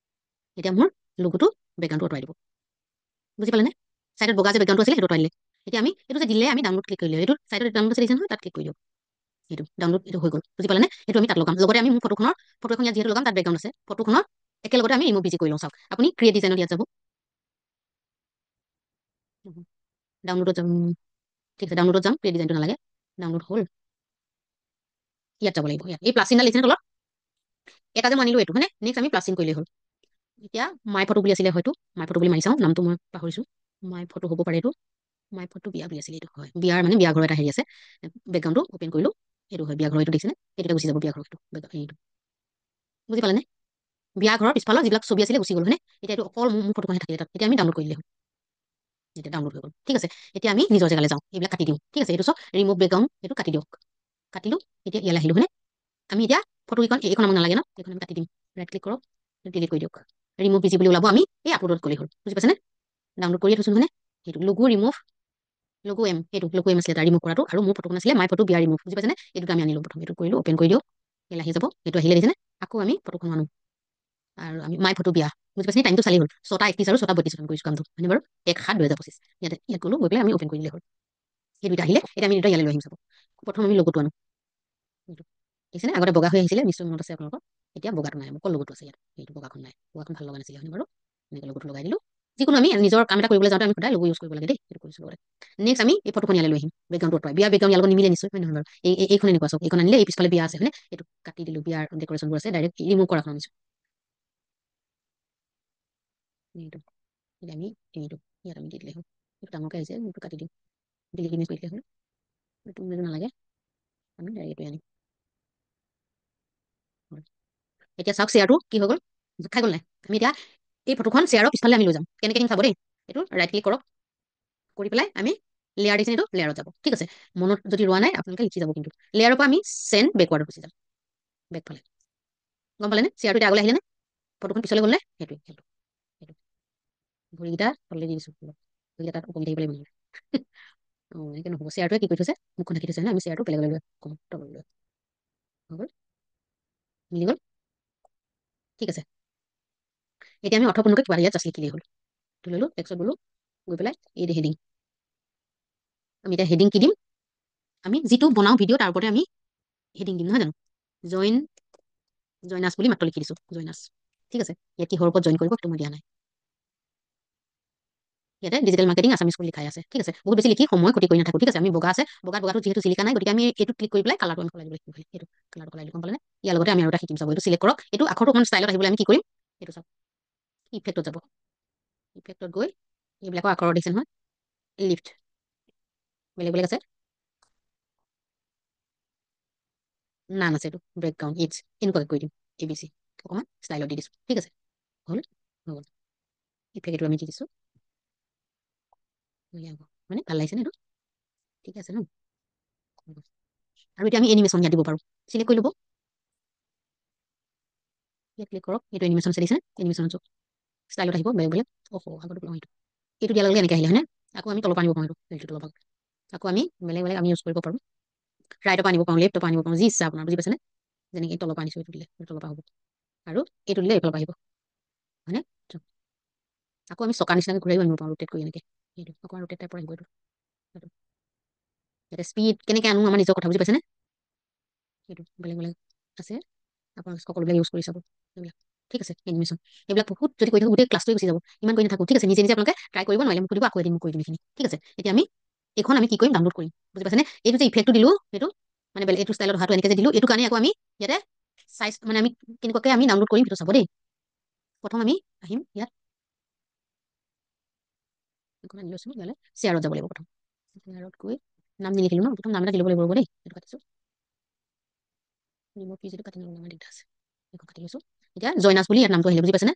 এতিয়া মোৰ লগুটো বেকগ্ৰাউণ্ডটো আঁতৰাই দিব বুজি পালেনে চাইডত বগা যে বেকগ্ৰাউণ্ডটো আছিলে সেইটো আঁতৰাই দিলে এতিয়া আমি এইটো যে দিলে আমি ডাউনলোড ক্লিক কৰিলে এইটো চাইডত ডাউনলোড আছে নহয় তাত ক্লিক কৰি দিওঁ এইটো ডাউনলোড এইটো হৈ গ'ল বুজি পালেনে এইটো আমি তাত লগাম লগতে আমি মোৰ ফটো এখন ইয়াত যিহেতু লগাম তাত বেকগ্ৰাউণ্ড আছে ফটোখনৰ একেলগতে আমি ৰিমুভ বিজি কৰি লওঁ চাওক আপুনি ক্ৰিয়েট ডিজাইনত ইয়াত যাব ডাউনলোডত যাম ঠিক আছে ডাউনলোডত যাম ক্ৰিয়েট ডিজাইনটো নালাগে ডাউনলোড হ'ল ইয়াত যাব লাগিব ইয়াত এই প্লাছ চিনডাল লিখিছে তলত এটা যে মানিলো এইটো হয়নে নেক্সট আমি প্লাছ চিন কৰিলে হ'ল এতিয়া মাই ফটো বুলি আছিলে হয়তো মাই ফটো বুলি মাৰি চাওঁ নামটো মই পাহৰিছোঁ মাই ফটো হ'ব পাৰে এইটো মাই ফটো বিয়া বুলি আছিলে এইটো হয় বিয়াৰ মানে বিয়া ঘৰ এটা হেৰি আছে বেকগ্ৰাউণ্ডটো অ'পেন কৰিলোঁ এইটো হয় বিয়া ঘৰ এইটো দেখিছেনে এইটোতে গুচি যাব বিয়া ঘৰটো এইটো বুজি পালেনে বিয়া ঘৰৰ পিছফালৰ যিবিলাক ছবি আছিলে গুচি গ'ল হয়নে এতিয়া এইটো অকল মোৰ ফটোখনহে থাকিলে তাত এতিয়া আমি ডাউনলোড কৰিলে হ'ল এতিয়া ডাউনলোড হৈ গ'ল ঠিক আছে এতিয়া আমি নিজৰ জেগালৈ যাওঁ এইবিলাক কাটি দিওঁ ঠিক আছে এইটো চব ৰিমুভ বেকগ্ৰাউণ্ড এইটো কাটি দিয়ক কাটিলোঁ এতিয়া ইয়ালৈ আহিলোঁ হয়নে আমি এতিয়া ফটোকেইখন এইখন আমাক নালাগে ন এইখন আমি কাটি দিম ৰাইট ক্লিক কৰক ডিলিট কৰি দিয়ক ৰিমুভ বিজি বুলি ওলাব আমি এই আপলোডত গ'লেই হ'ল বুজি পাইছেনে ডাউনলোড কৰিয়ে থৈছোঁ হয়নে সেইটো লগু ৰিমুভ লগু এম সেইটো লগু এম আছিলে তাৰ ৰিমুভ কৰাটো আৰু মোৰ ফটোখন আছিলে মাই ফটো বিয়া ৰিমুভ বুজি পাইছেনে এইটো আমি আনিলোঁ প্ৰথম এইটো কৰিলোঁ অ'পেন কৰি দিওঁ ইয়ালৈ আহি যাব এইটো আহিলে দেখিছেনে আকৌ আমি ফটোখন আনো আৰু আমি মাই ফটো বিয়া বুজি পাইছেনে টাইমটো চালি হ'ল 6:31 আৰু 6:32 আমি কৰিছোঁ কামটো হয়নে বাৰু 1/7/2025 ইয়াত গ'লো গৈ পেলাই আমি অ'পেন কৰি দিলে হ'ল এই দুইটা আহিলে এতিয়া আমি দুটা ইয়ালৈ লৈ আহিম চাব প্ৰথম আমি লগটো আনো দেখিছেনে আগতে বগা হৈ আহিছিলে নিশ্চয় মনত আছে আপোনালোকৰ এতিয়া বগাটো নাই অকল লগটো আছে ইয়াত এইটো বগাখন নাই বগাখন ভাল লগা নাছিলে হয়নে বাৰু এনেকৈ লগটো লগাই দিলোঁ যিকোনো আমি নিজৰ কাম এটা কৰিবলৈ যাওঁতে আমি সদায় লগু ইউজ কৰিব লাগে দেই সেইটো কৰিছোঁ লগতে নেক্সট আমি এই ফটোখন ইয়ালৈ লৈ আহিম বেকগ্ৰাউণ্ডটো অঁতৰাই বিয়া বেকগ্ৰাউণ্ড ইয়াৰ লগত নিমিলে নিশ্চয় হয় নহয় বাৰু এইখন এনেকুৱা চাওক এইখন আনিলে এই পিছফালে বিয়া আছে হয়নে এইটো কাটি দিলোঁ বিয়াৰ ডেক'ৰেশ্যনবোৰ আছে ডাইৰেক্ট ৰিমুভ কৰাখন আনিছোঁ এইটো এতিয়া আমি এইটো ইয়াত আমি দি দিলে হ'ল এইটো ডাঙৰকৈ আহিছে এইটো কাটি দিওঁ ডিলিট ইমেজ কৰি দিলে হ'ল এইটো ইমেজ নালাগে আমি ডাইৰেক্ট এইটোৱে আনিম এতিয়া চাওক শ্বেয়াৰটো কি হৈ গ'ল খাই গ'ল নাই আমি এতিয়া এই ফটোখন শ্বেয়াৰৰ পিছফালে আমি লৈ যাম কেনেকৈ দিম চাব দেই এইটো ৰাইট ক্লিক কৰক কৰি পেলাই আমি লেয়াৰ দিছে এইটো লেয়াৰত যাব ঠিক আছে মনত যদি ৰোৱা নাই আপোনালোকে লিখি যাব কিন্তু লেয়াৰৰ পৰা আমি চেণ্ড বেকৱাৰ্ডত গুচি যাম বেকফালে গম পালেনে শ্বেয়াৰটো এতিয়া আগলৈ আহিলে নে ফটোখন পিছলৈ গ'ল নে সেইটোৱে সেইটো সেইটো ভৰিকেইটা তললৈ দি দিছোঁ ভৰিকেইটা তাত উপঙি থাকিব লাগিব নহ'লে অঁ এনেকৈ নহ'ব শ্বেয়াৰটোৱে কি কৰি থৈছে মুখখন ঢাকি থৈছে নহয় আমি শ্বেয়াৰটো বেলেগলৈ লৈ কম তললৈ লৈ হৈ গ'ল মিলি গ'ল ঠিক আছে এতিয়া আমি অৰ্থপূৰ্ণকৈ কিবা ইয়াত জাষ্ট লিখিলেই হ'ল ধৰি ল'লোঁ টেক্সট গ'লোঁ গৈ পেলাই এই হেডিং আমি এতিয়া হেডিং কি দিম আমি যিটো বনাওঁ ভিডিঅ' তাৰ ওপৰতে আমি হেডিং দিম নহয় জানো জইন আছ বুলি মাত্ৰ লিখি দিছোঁ জইন আছ ঠিক আছে, ইয়াত কিহৰ ওপৰত জইন কৰিব সেইটো মই দিয়া নাই। ইয়াতে ডিজিটেল মাৰ্কেটিং আছামিজ বুলি লিখাই আছে। ঠিক আছে, বহুত বেছি লিখি সময় ক্ষতি কৰি নাথাকো। ঠিক আছে, আমি বগা আছে, বগাটো যিহেতু জিলিকা নাই, গতিকে আমি এইটো ক্লিক কৰি পেলাই কালাৰটো আমি সলাই দিব লাগিব। এইটো কালাৰটো সলাই দিব, গম পালে? ইয়াৰ লগতে আমি আৰু এটা শিকিম। চাব, এইটো চিলেক্ট কৰক। এইটো আখৰটো অকণ ষ্টাইলত আহিবলৈ আমি কি কৰিম, এইটো চাওক, ইফেক্টত যাব। ইফেক্টত গৈ এইবিলাকৰ আখৰৰ দেখিছে নহয়, লিফ্ট বেলেগ বেলেগ আছে, নাম আছে, এইটো ব্ৰেকগ্ৰাউণ্ড ইটছ এনেকুৱাকৈ কৰি দিম। ABC অকণমান ষ্টাইলত দি দিছো। ঠিক আছে, হ'ল হৈ গ'ল। ইফেক্ট এইটো আমি দি দিছো, মানে ভাল লাগিছে নে এইটো? ঠিক আছে ন? আৰু এতিয়া আমি এনিমেশ্যন ইয়াত দিব পাৰোঁ। চিলেক্ট কৰি ল'ব, ইয়াত ক্লিক কৰক, এইটো এনিমেশ্যন চাইছে, এনিমেশ্যন চক ষ্টাইলত আহিব বেলেগ বেলেগ। আগতে এইটো দিয়াৰ লগে এনেকৈ আহিলে হয়নে? আকৌ আমি তলৰ পৰা আনিব পাৰোঁ, এইটো তলৰ পৰা আকৌ আমি বেলেগ বেলেগ আমি ইউজ কৰিব পাৰোঁ। ৰাইটৰ পৰা আনিব পাৰোঁ, লেফ্টৰ পৰা আনিব পাৰোঁ, যি ইচ্ছা আপোনাৰ, বুজি পাইছেনে? যেনেকৈ তলৰ পৰা আনিছোঁ, এইটো দিলে তলৰ পৰা হ'ব, আৰু এইটো দিলে এইফালৰ পৰা আহিব হয়নে? আকৌ আমি চকা নিচিনাকৈ ঘূৰাই আনিব পাৰোঁ, ৰোটেট কৰি এনেকৈ। এইটো আকৌ ৰোটেট টাইপৰ আহিব। এইটো ইয়াতে স্পীড কেনেকৈ আনো আমাৰ নিজৰ কথা, বুজি পাইছেনে? এইটো বেলেগ বেলেগ আছে, আপোনালোকে সকলোবিলাক ইউজ কৰি চাব এইবিলাক। ঠিক আছে, এনিমেশ্যন এইবিলাক বহুত যদি কৰি থাকোঁ গোটেই ক্লাছটোৱে গুচি যাব, ইমান কৰি নাথাকোঁ। ঠিক আছে, নিজে নিজে আপোনালোকে ট্ৰাই কৰিব, নোৱাৰিলে মোক সুধিব, আকৌ এদিন মই কৰি দিম এইখিনি। ঠিক আছে, এতিয়া আমি এইখন আমি কি কৰিম, ডাউনলোড কৰিম, বুজি পাইছেনে? এইটো যে ইফেক্টটো দিলোঁ, সেইটো মানে বেলেগ এইটো ষ্টাইলত অহাটো এনেকৈ যে দিলোঁ, এইটো কাৰণে আকৌ আমি ইয়াতে চাইজ মানে আমি কেনেকুৱাকৈ আমি ডাউনলোড কৰিম সেইটো চাব দেই। প্ৰথম আমি আহিম ইয়াত, এইখন আনি লৈছোঁ, ইয়ালৈ শ্বেয়াৰত যাব লাগিব। প্ৰথম শ্বেয়াৰত গৈ নাম নিলিখিলোঁ ন, প্ৰথম নাম এটা দি ল'ব লাগিব দেই। এইটো কাটিছোঁ, মোৰ কি যিটো কাটি ল'ব আমাৰ দিগদাৰ আছে, এইখন কাটি লৈছোঁ। এতিয়া জইনাছ বুলি ইয়াৰ নামটো আহিলে, বুজি পাইছেনে?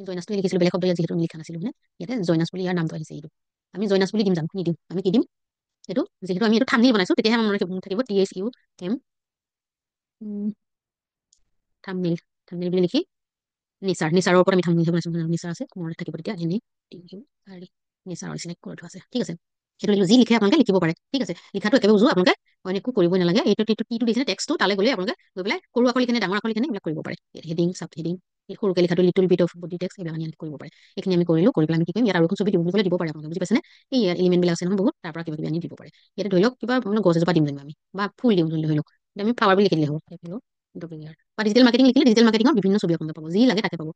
জইনাছটো লিখিছিলোঁ বেলেগ শব্দ, ইয়াত যিহেতু লিখা নাছিলোঁ মানে ইয়াতে জইনাছ বুলি ইয়াৰ নামটো আহিছে। এইটো আমি জইনাছ বুলি দিম, জানো নিদিম, আমি কি দিম, এইটো যিহেতু আমি এইটো থাম্বনেইল বনাইছোঁ, তেতিয়াহে আমাৰ মনত থাকিব থাম্বনেইল, থাম্বনেইল বুলি লিখি নিচাৰৰ ওপৰত আমি থাম্বনেইল বনাইছোঁ, নিচাৰ আছে মনত থাকিব তেতিয়া, এনেই নিচাৰৰ চিলেক্ট কৰি থোৱা আছে। ঠিক আছে, সেইটো যি লিখে আপোনালোকে লিখিব পাৰে। ঠিক আছে, লিখাটো একেবাৰে উজু, আপোনালোকে অইন একো কৰিবই নালাগে। এইটো টিটো দিছে, টেক্সটটো তালৈ গ'লে আপোনালোকে গৈ পেলাই সৰু আখৰ লিখেনে ডাঙৰ আখৰ লিখেনে এইবিলাক কৰিব পাৰে। হেডিং, চাব হেডিং, সৰুকৈ লিখাটো little bit of body text, এইবিলাক আমি কৰিব পাৰে। এইখিনি আমি কৰিলোঁ, কৰি পেলাই আমি কি কৰিম, ইয়াত আৰু এখন ছবি দিওঁ বুলি দিব পাৰে আপোনালোকে, বুজি পাইছেনে? এই এলিমেণ্টবিলাক আছে নহয় বহুত, তাৰ পৰা কিবা কিবি আনি দিব পাৰে। ইয়াতে ধৰি লওক কিবা মানে গছ এজোপা দিম যেনিবা আমি, বা ফুল দিওঁ ধৰি লওক, আমি ফ্লাৱাৰ বুলি লিখি দিলে হ'ব। বা ডিজিটেল মাৰ্কেটিং লিখিলে ডিজিটেল মাৰ্কেটিঙৰ বিভিন্ন ছবি আপোনালোকে পাব, যি লাগে তাকে পাব।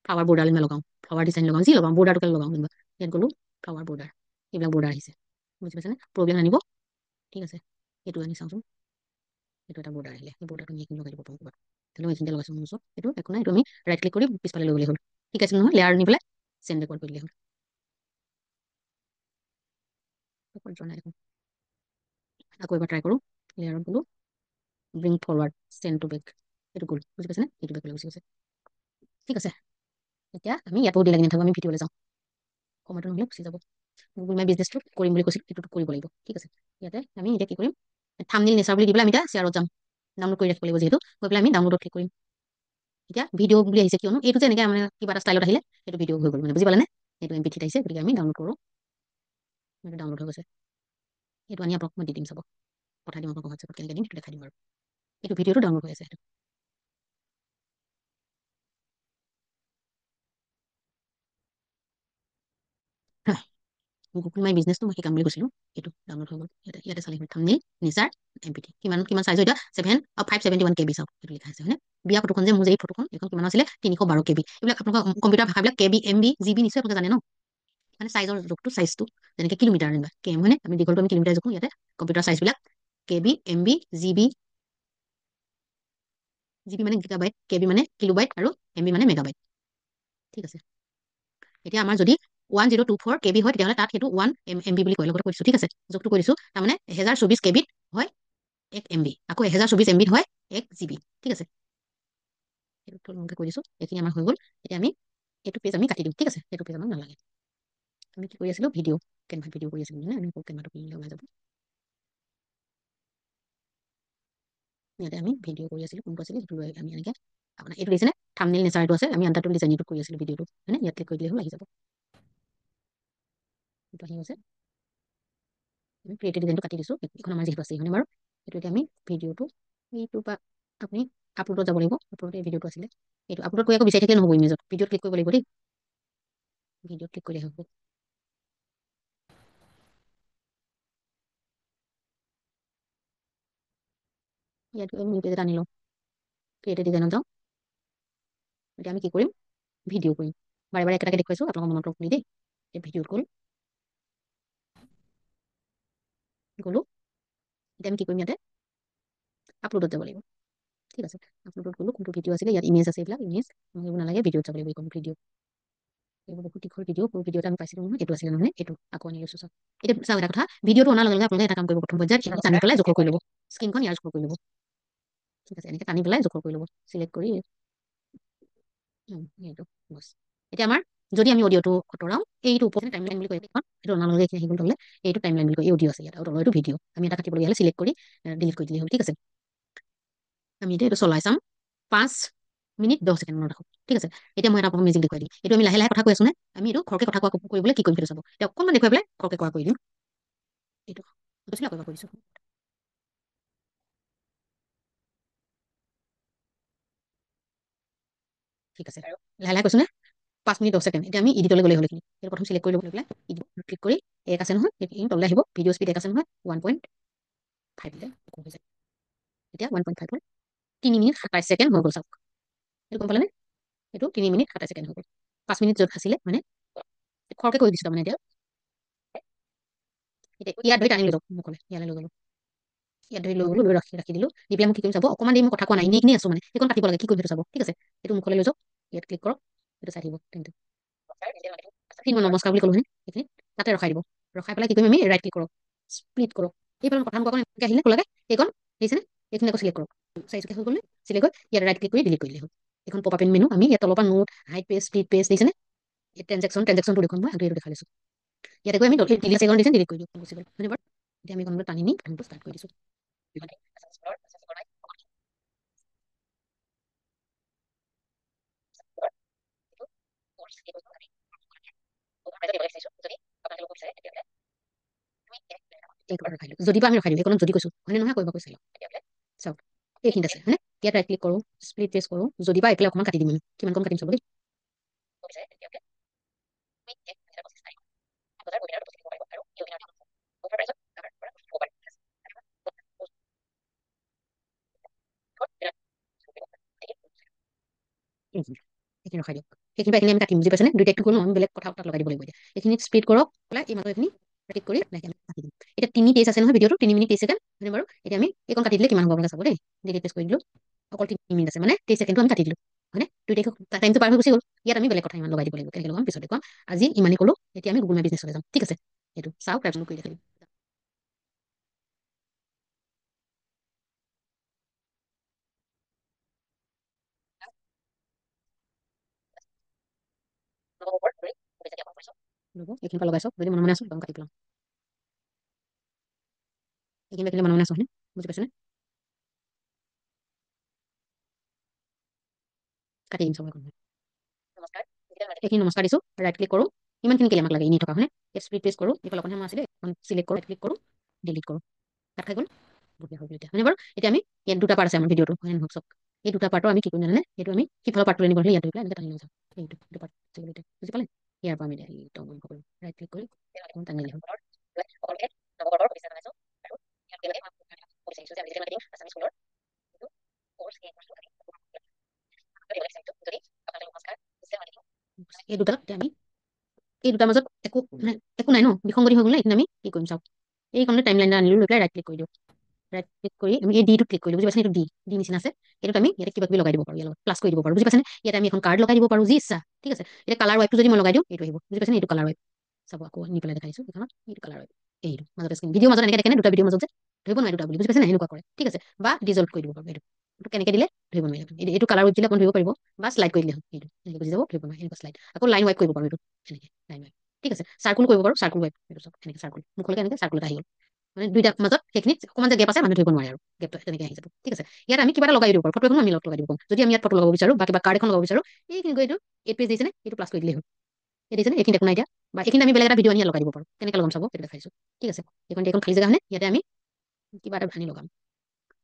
ফ্লাৱাৰ বৰ্ডাৰ লগাওঁ, ফ্লাৱাৰ ডিজাইন লগাওঁ, যি লগাওঁ, বৰ্ডাৰটোকে লগাওঁ যেনিবা, ইয়াত গ'লো ফ্লাৱাৰ বৰ্ডাৰ, এইবিলাক বৰ্ডাৰ আহিছে, বুজি পাইছেনে? প্ৰব্লেম আনিব। ঠিক আছে, এইটো আনি চাওঁচোন, এইটো এটা বৰ্ডাৰ আহিলে, এই বৰ্ডাৰটো আমি এইখিনি লগাই দিব পাৰোঁ ক'ৰবাত, তেতিয়াহ'লে মই এইখিনিতে লগাইছোঁ মোৰ ওচৰত, এইটো একো নাই, এইটো আমি ৰাইট ক্লিক কৰি পিছফালে লৈ গ'লে হ'ল। ঠিক আছে নহয়, লেয়াৰ নি পেলাই চেণ্ড ৰেকৰ্ড কৰি দিলে হ'ল। যোৱা নাই দেখোন, আকৌ এবাৰ ট্ৰাই কৰোঁ, লেয়াৰত গ'লো, bring forward send to back, এইটো গ'ল, বুজি পাইছেনে? এইটো বেকলৈ গুচি গৈছে। ঠিক আছে, এতিয়া আমি ইয়াতো দি লাগি নাথাকোঁ, আমি ভিডিঅ'লৈ যাওঁ, সময়টো নহ'লে গুচি যাব। গুগল মাই বিজনেছটো কৰিম বুলি কৈছিল, এইটো কৰিব লাগিব। ঠিক আছে, ইয়াতে আমি এতিয়া কি কৰিম, থাম্বনেইল নেচাৰ বুলি দি পেলাই আমি এতিয়া শ্বেয়াৰত যাম, ডাউনলোড কৰি ৰাখিব লাগিব যিহেতু, গৈ পেলাই আমি ডাউনলোডত ক্লিক কৰিম। এতিয়া ভিডিঅ' বুলি আহিছে, কিয়নো এইটো যে এনেকৈ মানে কিবা এটা ষ্টাইলত আহিলে সেইটো ভিডিঅ' হৈ গ'ল, মানে বুজি পালেনে? এইটো MP3 আহিছে, গতিকে আমি ডাউনলোড কৰোঁ, এইটো ডাউনলোড হৈ গৈছে। এইটো আনি আপোনাক মই দি দিম, চাব, পঠাই দিম আপোনাক হোৱাটছএপত, কেনেকৈ দিম সেইটো দেখাই দিম আৰু। এইটো ভিডিঅ'টো ডাউনলোড হৈ আছে। গুগল মাই বিজনেছটো মই শিকাম বুলি কৈছিলোঁ, এইটো ডাউনলোড হৈ গ'ল। ইয়াতে চালি থাম্বনেইল নেচাৰ MP3 কিমান কিমান চাইজৰ, এতিয়া 571 KB চাওক, এইটো লিখা আছে হয়নে? বিয়া ফটোখন যে মোৰ যে এই ফটোখন, এইখন কিমান আছিলে, 312 KB। এইবিলাক আপোনালোকৰ কম্পিউটাৰ ভাষাবিলাক KB MB GB নিশ্চয় আপোনালোকে জানে ন, মানে চাইজৰ জোখটো, চাইজটো যেনেকৈ কিলোমিটাৰ যেনিবা কেম হয়নে, আমি দীঘলটো আমি কিলোমিটাৰ জোখোঁ, ইয়াতে কম্পিউটাৰ চাইজবিলাক KB MB GB মানে গিগাবাইট, KB মানে কিলোবাইট, আৰু MB মানে মেগাবাইট। ঠিক আছে, এতিয়া আমাৰ যদি 1024 KB হয়, তেতিয়াহ'লে তাত সেইটো 1 MB বুলি কয়, লগতে কৈছোঁ। ঠিক আছে, জোখটো কৈ দিছোঁ, তাৰমানে 1024 KBত হয় 1 MB, আকৌ 1024 MBত হয় 1 GB। ঠিক আছে, সেইটো থুলমূলকৈ কৈ দিছোঁ, এইখিনি আমাৰ হৈ গ'ল। এতিয়া আমি এইটো পেজ আমি কাটি দিওঁ। ঠিক আছে, সেইটো পেজ আমাক নালাগে। আমি কি কৰি আছিলোঁ, ভিডিঅ' কেনভা ভিডিঅ' কৰি আছিলোঁ, আমি কেনভাটো খুলিলে ওলাই যাব। ইয়াতে আমি ভিডিঅ' কৰি আছিলোঁ, কোনটো আছিলে সেইটো আমি এনেকৈ আপোনাৰ এইটো দিছেনে, থাম্বনেইল নেচাৰ এইটো আছে, আমি আনটাটো ডিজাইন এইটো কৰি আছিলোঁ ভিডিঅ'টো হয়নে, ইয়াত ক্লিক কৰি দিলে হ'ল, আহি যাব। এইটো আহি আছে, আমি ক্ৰিয়েটিভ ডিজাইনটো কাটি দিছোঁ, এইখন আমাৰ যিহেতু আছে হয়নে বাৰু। এইটো এতিয়া আমি ভিডিঅ'টো এইটো বা আপুনি আপলোডত যাব লাগিব, আপলোডত এই ভিডিঅ'টো আছিলে, এইটো আপলোড কৰি আকৌ বিচাৰি থাকিলে নহ'ব, ইমেজত ভিডিঅ'ত ক্লিক কৰিব লাগিব দেই, ভিডিঅ'ত ক্লিক কৰিলে হ'ব। ইয়াত নিউ পেজ এটা আনি লওঁ, ক্ৰিয়েটিভ ডিজাইনত যাওঁ, এতিয়া আমি কি কৰিম, ভিডিঅ' কৰিম। বাৰে বাৰে একেটাকে দেখুৱাইছো, আপোনালোকৰ মনত ৰখি দেই। এতিয়া ভিডিঅ'ত গ'লো। এতিয়া আমি কি কৰিম, ইয়াতে আপলোডত যাব লাগিব। ঠিক আছে, আপলোডত গ'লো, কোনটো ভিডিঅ' আছিলে, ইয়াত ইমেজ আছে, এইবিলাক ইমেজ এইবোৰ নালাগে, ভিডিঅ'ত যাব লাগিব। এইখন ভিডিঅ', এইবোৰ বহুত দীঘল ভিডিঅ', ভিডিঅ'ত আমি পাইছিলো নহয়, এইটো আছিলে নহয়, এইটো আকৌ আনি লৈছো। চাওক এতিয়া চাওক এটা কথা, ভিডিঅ'টো অনাৰ লগে লগে আপোনালোকে এটা কাম কৰিব, প্ৰথম পৰ্যায়ত টানি পেলাই জোখৰ কৰি ল'ব, স্ক্ৰীনখন ইয়াৰ জোখৰ কৰি ল'ব। ঠিক আছে, এনেকৈ টানি পেলাই জোখৰ কৰি ল'ব, চিলেক্ট কৰি এইটো বছ। এতিয়া আমাৰ যদি আমি অডিঅ'টো আঁতৰাও, এইটো ওপৰত টাইমলাইন বুলি কয়, এইটো অনাৰ লগে আহি গ'ল তললৈ, এইটো টাইমলাইন বুলি কয়, এই অডিঅ' আছে ইয়াত, আৰু তলৰ এইটো ভিডিঅ'। আমি এটা কাটিবলগীয়া হ'লে চিলেক্ট কৰি ডিলিট কৰি দিলে হ'ল। ঠিক আছে, আমি এতিয়া এইটো চলাই চাম, 5 মিনিট 10 ছেকেণ্ড মনত ৰাখক। ঠিক আছে, এতিয়া মই এটা আপোনাক মিউজিক দেখুৱাই দিম। এইটো আমি লাহে লাহে কথা কৈ আছো নে, আমি এইটো খৰকে কথা কোৱা কৰিবলৈ কি কৰিম সেইটো চাব। এতিয়া অকণমান দেখুৱাই পেলাই খৰকে কোৱা কৰি দিম। এইটো আকৌ এবাৰ কৰিছো। ঠিক আছে, লাহে লাহে কৈছো নে, 5 মিনিট 10 ছেকেণ্ড। এতিয়া আমি এডিটলৈ গ'লে হ'ল, এইখিনি এইটো প্ৰথম চিলেক্ট কৰি ল'ব, লৈ পেলাই ক্লিক কৰি এক আছে নহয়, তললৈ আহিব, ভিডিঅ' স্পীড এক আছে নহয়, 1.5 দিলে হৈ যায়। এতিয়া 1.5 হ'ল, 3 মিনিট 27 ছেকেণ্ড হৈ গ'ল। চাওক এইটো গম পালেনে, এইটো 3 মিনিট 27 ছেকেণ্ড হৈ গ'ল। 5 মিনিট য'ত আছিলে মানে খৰকে কৰি দিছো তাৰমানে। এতিয়া ইয়াত ধৰি টানি লৈ যাওক মুখলৈ, ইয়ালৈ লৈ গ'লো, ইয়াত ধৰি লৈ গ'লো, লৈ ৰাখি দিলো। দি পেলাই মই কি কৰিম চাব, অকণমান দেৰি মই কথা কোৱা নাই, এনেই আছো মানে, সেইকণ কাটিব লাগে, কি কৰিম সেইটো চাব। ঠিক আছে, এইটো মুখলৈ লৈ যাওক, ইয়াত ক্লিক কৰক, এইটো চাই থাকিব। মই নমস্কাৰ বুলি ক'লো, এইখিনি তাতে ৰখাই দিব। ৰখাই পেলাই কি কৰিম, আমি ৰাইট ক্লিক কৰক, স্প্লিট কৰক। এইফালে কথা কোৱা এনেকৈ আহিলে ক'লাগে, সেইকণ দেখিছেনে, এইখিনি আকৌ চিলেক্ট কৰক, চাৰিচুকীয়া হৈ গ'ল, চিলেক্ট কৰি ইয়াত ৰাইট ক্লিক কৰি ডিলিট কৰি দিলে হ'ল। এইখন পপ আপ মেনু, আমি ইয়াত তলৰ পৰা note, height page, split page, দেখিছেনে, ট্ৰেনজেকশ্যনটো দেখুৱাম, মই এইটো দেখাই লৈছো। ইয়াতে গৈ আমি ডিলিট কৰি দিওঁ, গুচি গ'ল। ধন্যবাদ। এতিয়া আমি টানি নি কামটো ষ্টাৰ্ট কৰি দিছো। যদি আমি ৰখাই দিওঁ, এইকণত যদি কৈছো হয়নে নহয়, কৰিব কৈছে চাওক, এইখিনিত আছে হয়নে, ইয়াত ৰাইট ক্লিক কৰো, স্প্লিট পেজ কৰো, যদি বা এইফালে অকণমান কাটি দিম, আমি কিমান কণ কাটিম চাব দেই। এইখিনি ৰখাই দিয়ক, সেইখিনি এইখিনি আমি কাটিম, বুজি পাইছেনে, দুইটা একটো আমি বেলেগ কথা তাত লগাই দিব লাগিব। এতিয়া এইখিনি স্প্লিট কৰক, এই মাজৰ এইখিনি ক্লিক কৰি কাটি দিম। এতিয়া 3 পেজ আছে নহয় ভিডিঅ'টো, 3 মিনিট 23 ছেকেণ্ড হয়নে বাৰু। এতিয়া আমি এইকণ কাটি দিলে কিমান হ'ব আপোনালোকে চাব দেই, ডিলিট পেজ কৰি দিলো, অকল 3 মিনিট আছে, মানে 23 ছেকেণ্ডটো আমি কাটি দিলো হয়নে, 2 তাৰিখ টাইমটো পাৰ হৈ গুচি গ'ল। ইয়াত আমি বেলেগ কথা ইমান লগাই দিব লাগিব, কেনেকৈ লগাম পিছত দেখুৱাম। আজি ইমানেই ক'লো, এতিয়া আমি গুগল মাই বিজনেছলৈ যাম। ঠিক আছে, এইটো চাওক, টাইপ কৰি দেখাই দিম। এইখিনি পৰা লগাই চাওক, যদি মনে মনে আছো কাটি পেলাম। এইখিনি মনে মনে আছো হয়নে, বুজি পাইছেনে, কাটি দিম চব। এইখিনি নমস্কাৰ দিছো, ৰাইট ক্লিক কৰো, ইমানখিনি কেলে আমাক লাগে, এনেই থকা হয়নে, স্প্লিট পেজ কৰো, এইফালে অকণ সময় আছিলে, চিলেক্ট কৰো, ক্লিক কৰো, ডিলিট কৰো, কাট খাই গ'ল, বঢ়িয়া হৈ গ'ল এতিয়া হয়নে বাৰু। এতিয়া আমি ইয়াত দুটা পাৰ্ট আছে আমাৰ ভিডিঅ'টো হয়নে নহয় চাওক, এই দুটা পাৰ্টৰ আমি কি কৰিম জানেনে, এইটো আমি সিফালৰ পাৰ্টটো আনিব হ'লে ইয়াত ধৰি পেলাই এনেকৈ টানি লৈ যাম, এইটো পাৰ্ট বুজি পালে। ইয়াৰ পৰা আমি ৰাইট ক্লিক কৰি টানি দিলে হ'ল। এই দুটা আমি এই দুটাৰ মাজত একো নাই ন, বিসংগতি হৈ গ'লে এইখিনি আমি কি কৰিম চাওক, এইখনতে টাইম লাইন আনিলো, লৈ পেলাই ৰাইট ক্লিক কৰি দিওঁ, ৰাইট ক্লিক কৰি আমি এই ডিটো ক্লিক কৰিলো, বুজি পাইছেনে, এইটো ডি নিচিনা আছে, এইটোত আমি ইয়াতে কিবা কিবি লগাই দিব পাৰো, ইয়াৰ লগত প্লাছ কৰি দিব পাৰো, বুজি পাইছেনে। ইয়াতে আমি এখন কাৰ্ড লগাই দিব পাৰো, যি ইচ্ছা। ঠিক আছে, এতিয়া কালাৰ ৱাইপটো যদি মই লগাই দিওঁ, এইটো আহিব, বুজি পাইছেনে, এইটো কালাৰ ৱাইপ চাব, আকৌ নি পেলাই দেখাইছো এইখনত, এইটো কালাৰ ৱাইপ, এইটো মাজতে স্ক্ৰীন ভিডিঅ' মাজত এনেকৈ দেখে দুটা ভিডিঅ' মাজত যে ধৰিব নোৱাৰে দুটা বুলি, বুজি পাইছেনে, এনেকুৱা কৰে। ঠিক আছে, বা ডিজল্ভ কৰি দিব পাৰো, এইটো কেনেকৈ দিলে ধৰিব নোৱাৰে, এইটো কালাৰ ৱাইপ দিলে আপুনি ধৰিব পাৰিব, বা শ্লাইড কৰি দিলে হ'ল, এইটো এনেকৈ বুজি যাব, ধৰিব নোৱাৰে, এনেকুৱা শ্লাইড। আকৌ লাইন ৱাইপ কৰিব পাৰো, এইটো এনেকৈ লাইন ৱাইপ। ঠিক আছে, চাৰ্কুল কৰিব পাৰো, চাৰ্কুল ৱাইপ, এইটো চাওক এনেকৈ চাৰ্কুল, মুখলৈকে এনেকৈ চাৰ্কুল এটা আহি গ'ল, মানে দুইটা মাজত সেইখিনিত অকণমান যে গেপ আছে, মানুহে ধৰিব নোৱাৰে আৰু গেপটো তেনেকৈ আহি যাব। ঠিক আছে, ইয়াত আমি কিবা এটা লগাই দিব পাৰো, ফটো এখন আমি লগাই দিব পাৰো, যদি আমি ইয়াত ফটো লগাব বিচাৰো বা কিবা কাৰ্ড এখন লগাব বিচাৰো, এইখিনি গৈ এইটো 8 পেজ দিছেনে, এইটো প্লাছ কৰি দিলে হ'ল, এই দিছেনে, এইখিনি একো নাই এতিয়া, বা এইখিনি আমি বেলেগ এটা ভিডিঅ' আনি লগাই দিব পাৰো, কেনেকৈ লগাম চাব, সেইটো দেখাইছো। ঠিক আছে, এইখন খালী জেগা হয়নে, ইয়াতে আমি কিবা এটা আনি লগাম,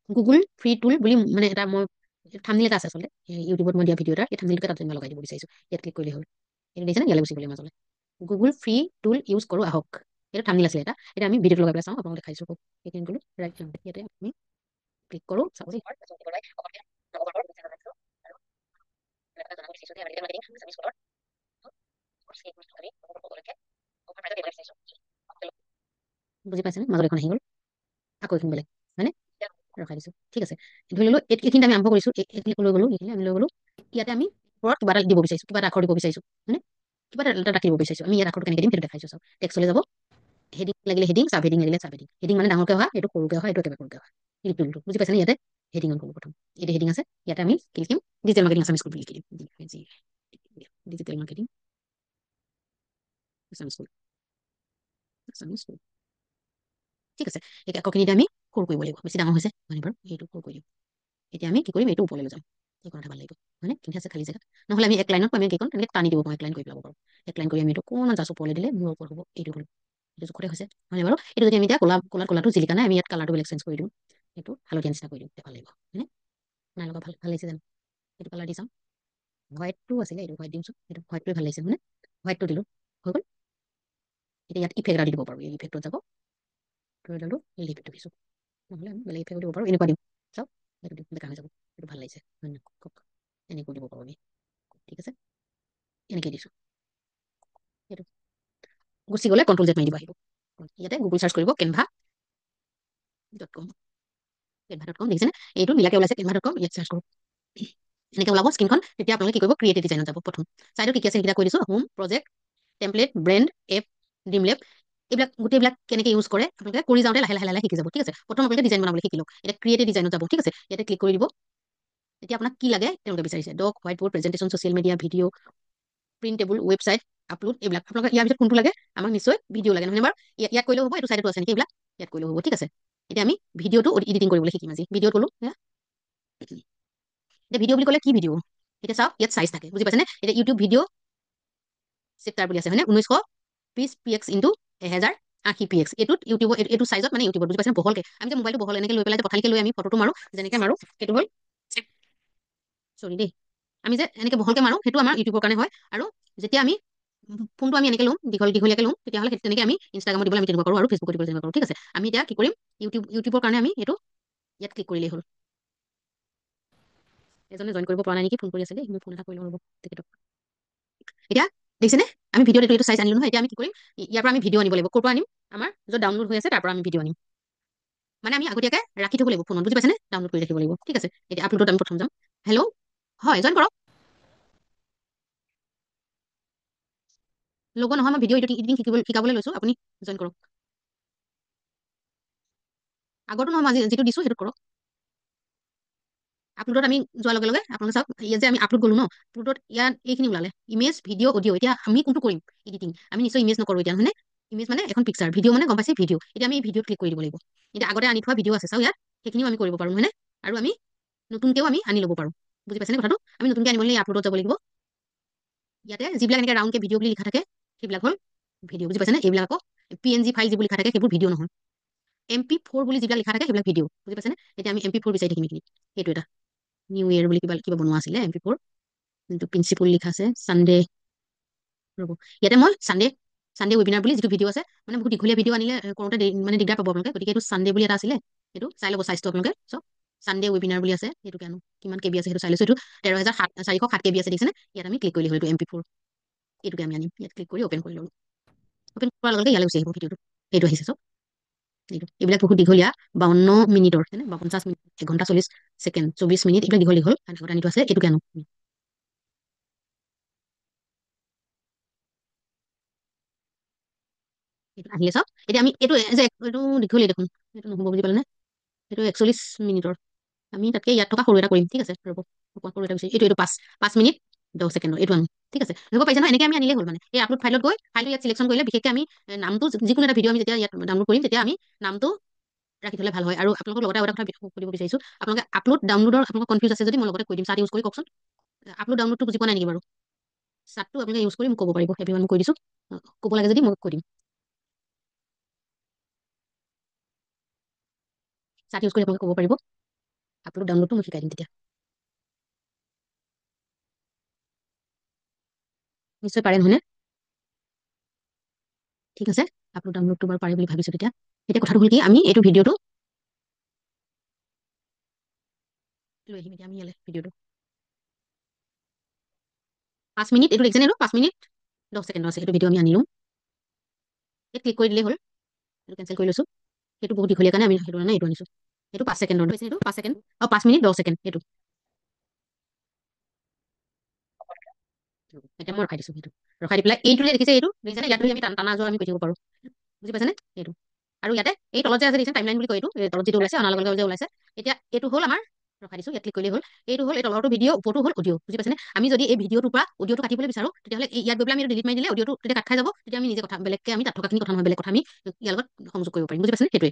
গুগল ফ্ৰী টুল বুলি মানে এটা মই থাম্বনেইল এটা আছে আচলতে, ইউটিউবত মই দিয়া ভিডিঅ' এটা, এই থাম্বনেইলটো তাত মই লগাই দিব বিচাৰিছো, ইয়াত ক্লিক কৰিলে হ'ল, এইটো দেখিছেনে, ইয়ালৈ গুচি গ'লে মাজলৈ, গুগল ফ্ৰী টুল ইউজ কৰো আহক, এইটো থাম্বনেইল আছিলে এটা, এতিয়া আমি ভিডিঅ'টো লগাই পেলাই চাওঁ, আপোনালোকক দেখাইছো, এইখিনি গ'লো ৰাইট, ইয়াতে আমি ক্লিক কৰো, চাব দেই। বুজি পাইছেনে মাজত এখন আহি গ'ল আকৌ এখন বেলেগ হয়নে ৰখাই দিছো ঠিক আছে ধৰি ললো এইখিনিতে আমি আৰম্ভ কৰিছো এইখিনি লৈ গলো এইখিনি আমি লৈ গলো ইয়াতে আমি ওপৰত কিবা এটা দিব বিচাৰিছো কিবা এটা আখৰ দিব বিচাৰিছো হয়নে কিবা এটা ৰাখিব বিচাৰিছো আমি ইয়াত আখৰটো কেনেকে দিম সেইটো দেখাইছো চাওক টেক্সটলৈ যাব হেডিং লাগিলে হেডিং চাব হেডিং লাগিলে চাব হেডিং হেডিং মানে ডাঙৰকে হোৱা এইটো সৰুকে হোৱা এইটো একেবাৰে সৰুকে হোৱা এইটো বুজি পাইছেনে ইয়াতে হেডিং অন কৰোঁ প্ৰথম এইটো হেডিং আছে ইয়াতে আমি কি লিখিম ডিজিটেল মাৰ্কেটিং আছামিজ স্কুল বুলি লিখিম digital marketing Assamese school Assamese school ঠিক আছে এতিয়া আখৰখিনিতে আমি সৰু কৰিব লাগিব বেছি ডাঙৰ হৈছে হয় বাৰু এইটো সৰু কৰি দিম এতিয়া আমি কি কৰিম এইটো ওপৰলৈ লৈ যাম এইখন ভাল লাগিব হয়নে কিন্তু আছে খালী জেগা নহ'লে আমি এক লাইনত আমি কেইখন তেনেকৈ টানি দিব পাৰোঁ এক লাইন কৰি পেলাব পাৰোঁ এক লাইন কৰি আমি এইটো অকণমান জাষ্ট ওপৰলৈ দিলে মোৰ ওপৰত হ'ব এইটো হ'ল এইটো জোখতে হৈছে হয়নে বাৰু এইটো যদি আমি এতিয়া ক'লাটো জিলিকা নাই আমি ইয়াত কালাৰটো বেলেগ চেঞ্জ কৰি দিওঁ এইটো হালধীয়া নিচিনা কৰি দিওঁ তেতিয়া ভাল লাগিব হয়নে নাই লগা ভাল লাগিছে জানো এইটো কালাৰ দি চাওঁ হোৱাইটটো আছিলে এইটো হোৱাইট দিমচোন এইটো হোৱাইটটোৱে ভাল লাগিছে হয়নে হোৱাইটটো দিলোঁ হৈ গ'ল এতিয়া ইয়াত ইফেক্ট এটা দি দিব পাৰোঁ এই ইফেক্টত যাব ধৰি ললোঁ এই ইফেক্টটো দিছোঁ নহ'লে আমি বেলেগ ইফেক্ট দিব পাৰোঁ এনেকুৱা দিম চাওক এইটো দিম বেকাৰ হৈ যাব এইটো ভাল লাগিছে হয় নে কওক এনেকৈ দিব পাৰোঁ আমি ঠিক আছে এনেকৈ দিছোঁ এইটো গুচি গ'লে কণ্ট্ৰল জেড মাৰি দিব আহিব ইয়াতে গুগল চাৰ্চ কৰিব canva.com canva.com দেখিছেনে এইটো নীলাকে ওলাইছে canva.com ইয়াত চাৰ্চ কৰোঁ এনেকৈ ওলাব স্ক্ৰীনখন তেতিয়া আপোনালোকে কি কৰিব ক্ৰিয়েটিভ ডিজাইনত যাব প্ৰথম চাইডত কি আছে সেইকেইটা কৈ দিছোঁ home project template brand app dream lab এইবিলাক গোটেইবিলাক কেনেকৈ ইউজ কৰে আপোনালোকে কৰি যাওঁতে লাহে লাহে লাহে শিকি যাব ঠিক আছে প্ৰথম আপোনালোকে ডিজাইন বনাবলৈ শিকি লওক এতিয়া ক্ৰিয়েটিভ ডিজাইনত যাব ঠিক আছে ইয়াতে ক্লিক কৰি দিব এতিয়া আপোনাক কি লাগে তেওঁলোকে বিচাৰিছে doc whiteboard presentation social media video' printable website upload এইবিলাক আপোনালোকে ইয়াৰ ভিতৰত কোনটো লাগে আমাক নিশ্চয় ভিডিঅ' লাগে নহয় বাৰু ইয়াত কৰিলেও হ'ব এইটো চাইডতো আছে নেকি এইবিলাক ইয়াত কৰিলেও হ'ব ঠিক আছে এতিয়া আমি ভিডিঅ'টো এডিটিং কৰিবলৈ শিকিম আজি ভিডিঅ'ত গ'লো এতিয়া ভিডিঅ' বুলি ক'লে কি ভিডিঅ' এতিয়া চাওক ইয়াত চাইজ থাকে বুজি পাইছেনে এতিয়া ইউটিউব ভিডিঅ' চেপ্টাৰ বুলি আছে হয়নে 1920 px ইনটু 1080 px এইটোত ইউটিউবৰ এইটো চাইজত মানে ইউটিউবত বুজি পাইছেনে বহলকে আমি যে মোবাইলটো বহল এনেকৈ লৈ পেলাই যে পথালিকৈ লৈ আমি ফটোটো মাৰো যেনেকৈ মাৰো সেইটো হ'ল চৰি দেই আমি যে এনেকৈ বহলকে মাৰো সেইটো আমাৰ ইউটিউবৰ কাৰণে হয় আৰু যেতিয়া আমি ফোনটো আমি এনেকৈ ল'ম দীঘলীয়াকৈ ল'ম তেতিয়াহ'লে তেনেকৈ আমি ইনষ্টাগ্ৰামত দিবলৈ আমি তেনেকুৱা কৰোঁ আৰু ফেচবুকত দিবলৈ তেনেকুৱা কৰোঁ ঠিক আছে আমি এতিয়া কি কৰিম ইউটিউবৰ কাৰণে আমি এইটো ইয়াত ক্লিক কৰিলেই হ'ল এজনে জইন কৰিব পৰা নাই নেকি ফোন কৰি আছে দেই মই ফোন এটা কৰি লওঁ ৰ'ব তেখেতক এতিয়া দেখিছেনে আমি ভিডিঅ'ত এইটো চাইজ আনিলোঁ নহয় এতিয়া আমি কি কৰিম ইয়াৰ পৰা আমি ভিডিঅ' আনিব লাগিব ক'ৰ পৰা আনিম আমাৰ য'ত ডাউনলোড হৈ আছে তাৰ পৰা আমি ভিডিঅ' আনিম মানে আমি আগতীয়াকৈ ৰাখি থ'ব লাগিব ফোনত বুজি পাইছেনে ডাউনলোড কৰি ৰাখিব লাগিব ঠিক আছে এতিয়া আপলোডত আমি প্ৰথম যাম হেল্ল' হয় জইন কৰক ল'ব নহয় মই ভিডিঅ' এডিটিং শিকাবলৈ লৈছোঁ আপুনি জইন কৰক আগৰটো নহয় মই যিটো দিছোঁ সেইটো কৰক আপলোডত আমি যোৱাৰ লগে লগে আপোনালোকে চাওক ইয়াত যে আমি আপলোড গ'লো ন আপলোডত ইয়াত এইখিনি ওলালে ইমেজ ভিডিঅ' অডিঅ' এতিয়া আমি কোনটো কৰিম এডিটিং আমি নিশ্চয় ইমেজ নকৰোঁ এতিয়া হয়নে ইমেজ মানে এখন পিকচাৰ ভিডিঅ' মানে গম পাইছে ভিডিঅ' এতিয়া আমি ভিডিঅ'ত ক্লিক কৰি দিব লাগিব এতিয়া আগতে আনি থোৱা ভিডিঅ' আছে চাওক ইয়াত সেইখিনিও আমি কৰিব পাৰোঁ হয়নে আৰু আমি নতুনকৈও আমি আনি ল'ব পাৰোঁ বুজি পাইছেনে কথাটো আমি নতুনকৈ আনিবলৈ আপলোডত যাব লাগিব ইয়াতে যিবিলাক এনেকৈ ৰাউণ্ডকৈ ভিডিঅ' বুলি লিখা থাকে সেইবিলাক হ'ল ভিডিঅ' বুজি পাইছেনে এইবিলাক আকৌ PNG ফাইল যিবোৰ লিখা থাকে সেইবোৰ ভিডিঅ' নহয় MP4 বুলি যিবিলাক লিখা থাকে সেইবিলাক ভিডিঅ' বুজি পাইছেনে এতিয়া আমি MP4 বিচাৰি থাকিম এইখিনি এইটো এটা নিউ ইয়েৰ বুলি কিবা বনোৱা আছিলে MP4 কিন্তু প্ৰিন্সিপল লিখা আছে চানডে ৰ'ব ইয়াতে মই চানডে ৱেবিনাৰ বুলি যিটো ভিডিঅ' আছে মানে বহুত দীঘলীয়া ভিডিঅ' আনিলে কৰোঁতে মানে দিগদাৰ পাব আপোনালোকে গতিকে এইটো চানডে বুলি এটা আছিলে সেইটো চাই ল'ব চাইজটো আপোনালোকে চব চানডে ৱেবিনাৰ বুলি আছে সেইটো কেনো কিমান KB আছে সেইটো চাই লৈছোঁ এইটো 13,407 KB আছে দেখিছেনে ইয়াত আমি ক্লিক কৰিলে হ'ল এইটো MP4 এইটোকে আমি আনিম ইয়াত ক্লিক কৰি অ'পেন কৰি ল'লোঁ অ'পেন কৰাৰ লগে লগে ইয়ালৈ গুচি আহিব ভিডিঅ'টো এইটো আহিছে চব এইবিলাক বহুত দীঘলীয়া 52 মিনিটৰ 50 মিনিট 1 ঘণ্টা 40 ছেকেণ্ড 24 মিনিট এইবিলাক দীঘল দীঘল আগত আনি থোৱা আছে এইটোকে আনো এইটো আহিলে চাওক এতিয়া আমি এইটো যে এইটো দীঘলীয়া দেখোন এইটো নহ'ব বুজি পালেনে এইটো 41 মিনিটৰ আমি তাতকৈ ইয়াত থকা সৰু এটা কৰিম ঠিক আছে ৰ'ব সৰু এটা বিচাৰি এইটো 5 মিনিট 10 ছেকেণ্ডৰ এইটো আনো ঠিক আছে ধৰিব পাৰিছে নহয় এনেকৈ আমি আনিলেই হ'ল মানে এই আপলোড ফাইলত গৈ ফাইলটো ইয়াত চিলেকশ্যন কৰিলে বিশেষকৈ আমি নামটো যিকোনো এটা ভিডিঅ' আমি যেতিয়া ইয়াত ডাউনলোড কৰিম তেতিয়া আমি নামটো ৰাখি থ'লে ভাল হয় আৰু আপোনালোকৰ লগতে আৰু এটা কথা সুধিব বিচাৰিছোঁ আপোনালোকে আপলোড ডাউনলোডৰ আপোনালোকৰ কনফিউজ আছে যদি মই লগতে কৈ দিম চাৰ্ট ইউজ কৰি কওকচোন আপলোড ডাউনলোডটো বুজি পোৱা নাই নেকি বাৰু চাৰ্টটো আপোনালোকে ইউজ কৰি মোক ক'ব পাৰিব এভৰিৱান মই কৈ দিছোঁ ক'ব লাগে যদি মই কৈ দিম চাৰ্ট ইউজ কৰি আপোনালোকে ক'ব পাৰিব আপলোড ডাউনলোডটো মই শিকাই দিম তেতিয়া নিশ্চয় পাৰে নহয়নে ঠিক আছে আপলোড ডাউনলোডটো বাৰু পাৰে বুলি ভাবিছোঁ তেতিয়া এতিয়া কথাটো হ'ল কি আমি এইটো ভিডিঅ'টো লৈ আহিম এতিয়া আমি ইয়ালৈ ভিডিঅ'টো 5 মিনিট এইটো দেখিছেনে? এইটো 5 মিনিট 10 ছেকেণ্ডৰ আছে, সেইটো ভিডিঅ' আমি আনিলোঁ। ইয়াত ক্লিক কৰি দিলেই হ'ল, এইটো কেঞ্চেল কৰি লৈছোঁ। সেইটো বহুত দীঘলীয়া কাৰণে আমি সেইটো মানে এইটো আনিছোঁ। এইটো 5 ছেকেণ্ডৰ হৈছে, এইটো 5 ছেকেণ্ড আৰু 5 মিনিট 10 ছেকেণ্ড এইটো। এতিয়া মই ৰখাই দিছোঁ সেইটো। ৰখাই দি পেলাই এইটো যে দেখিছে, এইটো দেখিছেনে? ইয়াত ধৰি আমি টানা যোৱা আমি কৰি থাকিব পাৰোঁ। বুজি পাইছেনে? এইটো আৰু ইয়াতে এই তলত যে আছে দেখিছে, টাইমলাইন বুলি কয় এইটো, এই তলত যিটো ওলাইছে অনাৰ লগে লগে যে ওলাইছে। এতিয়া এইটো হ'ল আমাৰ, ৰখাই দিছোঁ, ইয়াত ক্লিক কৰিলেই হ'ল। এইটো হ'ল এই তলৰটো ভিডিঅ', ওপৰটো হ'ল অডিঅ'। বুজি পাইছেনে? আমি যদি এই ভিডিঅ'টোৰ পৰা অডিঅ'টো কাটিবলৈ বিচাৰোঁ, তেতিয়াহ'লে ইয়াত গৈ পেলাই আমি ডিলিট মাৰি দিলে অডিঅ'টো তেতিয়া কাট খাই যাব। তেতিয়া আমি নিজে কথা বেলেগকে আমি তাত থকাখিনি কথা নহয়, বেলেগ কথা আমি ইয়াৰ লগত সংযোগ কৰিব পাৰিম। বুজি পাইছেনে? সেইটোৱে।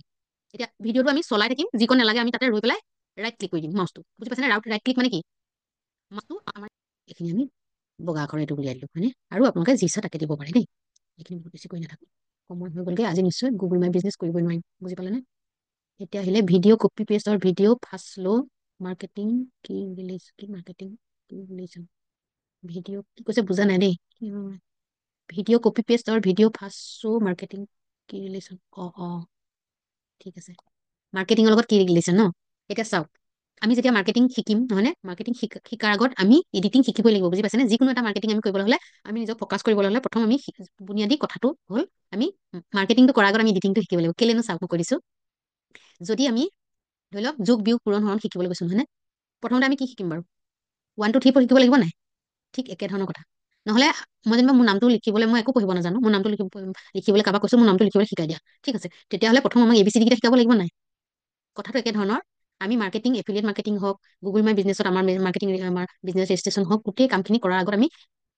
এতিয়া ভিডিঅ'টো আমি চলাই থাকিম, যিকণ নালাগে আমি তাতে ৰৈ পেলাই ৰাইট ক্লিক কৰি দিম মাউচটো। বুজি পাইছেনে? ৰাইট ক্লিক মানে কি? মাউচটো আমাৰ এইখিনি আমি বগা আখৰ এইটো উলিয়াই দিলোঁ, হয়নে? আৰু আপোনালোকে যি ইচ্ছা তাকে দিব পাৰে দেই। এইখিনি বহুত বেছি কৰি নাথাকোঁ, সময় হৈ গ'লগে। আজি নিশ্চয় গুগল মাই বিজনেছ কৰিবই নোৱাৰিম। বুজি পালেনে? এতিয়া আহিলে ভিডিঅ' কপি পেষ্ট আৰু ভিডিঅ' ফাষ্ট শ্ল' মাৰ্কেটিং কি ৰিলেশ্যন, কি মাৰ্কেটিং কি ৰিলেশ্যন, ভিডিঅ' কি কৈছে বুজা নাই দেই। ভিডিঅ' কপি পেষ্ট আৰু ভিডিঅ' ফাষ্ট শ্ল' মাৰ্কেটিং কি ৰিলেশ্যন? ঠিক আছে, মাৰ্কেটিঙৰ লগত কি ৰিলেশ্যন ন? এতিয়া চাওক, আমি যেতিয়া মাৰ্কেটিং শিকিম, নহয়নে? মাৰ্কেটিং শিকাৰ আগত আমি এডিটিং শিকিবই লাগিব। বুজি পাইছেনে? যিকোনো এটা মাৰ্কেটিং আমি কৰিবলৈ হ'লে, আমি নিজক ফ'কাছ কৰিবলৈ হ'লে, প্ৰথম আমি বুনিয়াদী কথাটো হ'ল আমি মাৰ্কেটিংটো কৰাৰ আগত আমি এডিটিংটো শিকিব লাগিব। কেলেনো চাওক, মই কৈ দিছোঁ। যদি আমি ধৰি লওক যোগ বিয়োগ পূৰণ হৰণ শিকিবলৈ গৈছোঁ, নহয়নে? প্ৰথমতে আমি কি শিকিম বাৰু? 1 2 3 4 শিকিব লাগিব নাই? ঠিক একেধৰণৰ কথা। নহ'লে মই যেনিবা মোৰ নামটো লিখিবলৈ মই একো পঢ়িব নাজানো, মোৰ নামটো লিখিবলৈ কাৰোবাক কৈছোঁ, মোৰ নামটো লিখিবলৈ শিকাই দিয়া, ঠিক আছে। তেতিয়াহ'লে প্ৰথম আমাক ABCD কেইটা শিকাব লাগিব নাই? কথাটো একেধৰণৰ। আমি মাৰ্কেটিং, এফিলিয়েট মাৰ্কেটিং হওক, গুগল মাই বিজনেছত আমাৰ মাৰ্কেটিং, আমাৰ বিজনেছ ৰেজিষ্ট্ৰেশ্যন হওক, গোটেই কামখিনি কৰাৰ আগত আমি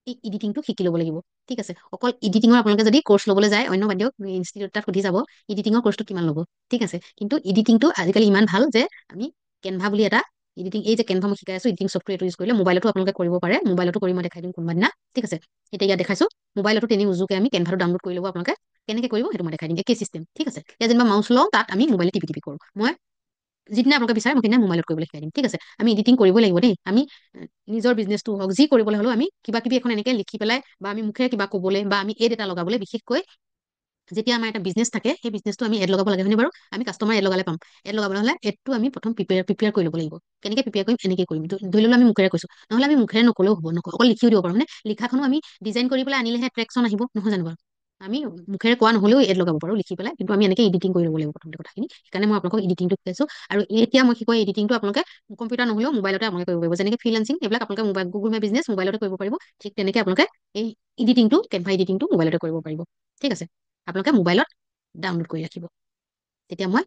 এই এডিটিংটো শিকি ল'ব লাগিব, ঠিক আছে। অকল এডিটিঙৰ আপোনালোকে যদি কোৰ্চ ল'বলৈ যায়, অন্য বাদ দিয়ক, ইনষ্টিটিউট তাত সুধি যাব এডিটিঙৰ কোৰ্চটো কিমান ল'ব, ঠিক আছে। কিন্তু এডিটিংটো আজিকালি ইমান ভাল যে আমি কেনভা বুলি এটা এডিটিং, এই যে কেনভা মই শিকাই আছোঁ, এডিটিং ছফ্টৱেৰটো ইউজ কৰিলে মোবাইলতো আপোনালোকে কৰিব পাৰে। মোবাইলতো কৰি মই দেখাই দিম কোনোবা দিনা, ঠিক আছে। এতিয়া ইয়াত দেখাইছোঁ, মোবাইলতো তেনেই উজুকে আমি কেনভাটো ডাউনলোড কৰি ল'ব আপোনালোকে। কেনেকৈ কৰিব সেইটো মই দেখাই দিম, একেই চিষ্টেম, ঠিক আছে। ইয়াত যেনিবা মাউচ লওঁ, তাত আমি মোবাইলে টিপি টিপি কৰোঁ। মই যিদিনা আপোনালোকে বিচাৰে মই সেইদিনা মোবাইলত কৰিবলৈ শিকাই দিম, ঠিক আছে। আমি এডিটিং কৰিবই লাগিব দেই। আমি নিজৰ বিজনেছটো হওক, যি কৰিবলৈ হ'লেও আমি কিবা কিবি এখন এনেকৈ লিখি পেলাই, বা আমি মুখেৰে কিবা ক'বলৈ, বা আমি এড এটা লগাবলৈ, বিশেষকৈ যেতিয়া আমাৰ এটা বিজনেছ থাকে, সেই বিজনেছটো আমি এড লগাব লাগে, হয়নে বাৰু? আমি কাষ্টমাৰ এড লগালে পাম। এড লগাবলৈ হ'লে এডটো আমি প্ৰথম প্ৰিপেয়াৰ কৰি ল'ব লাগিব। কেনেকৈ প্ৰিপেয়াৰ কৰিম? এনেকৈ কৰিম। ধৰি লওক আমি মুখেৰে কৈছোঁ, নহ'লে আমি মুখেৰে নকলেও হ'ব, অকল লিখিও দিব পাৰোঁ, মানে লিখাখনো আমি ডিজাইন কৰি পেলাই আনিলেহে ট্ৰেকশ্যন আহিব, নহয় জানো বাৰু? আমি মুখেৰে কোৱা নহ'লেও এড লগাব পাৰোঁ লিখি পেলাই, কিন্তু আমি এনেকৈ এডিটিং কৰি ল'ব লাগিব প্ৰথমতে কথাখিনি। সেইকাৰণে মই আপোনালোকক এডিটিংটো শিকাইছোঁ। আৰু এতিয়া মই শিকোৱা এডিটিংটো আপোনালোকে কম্পিউটাৰ নহ'লেও মোবাইলতে আপোনালোকে কৰিব পাৰিব। যেনেকৈ ফ্ৰিলেন্সিং, এইবিলাক আপোনালোকে মোবাইল, গুগল মাই বিজনেছ মোবাইলতে কৰিব পাৰিব। ঠিক তেনেকৈ আপোনালোকে এই এডিটিংটো, কেনভা এডিটিংটো মোবাইলতে কৰিব পাৰিব, ঠিক আছে। আপোনালোকে মোবাইলত ডাউনলোড কৰি ৰাখিব। তেতিয়া মই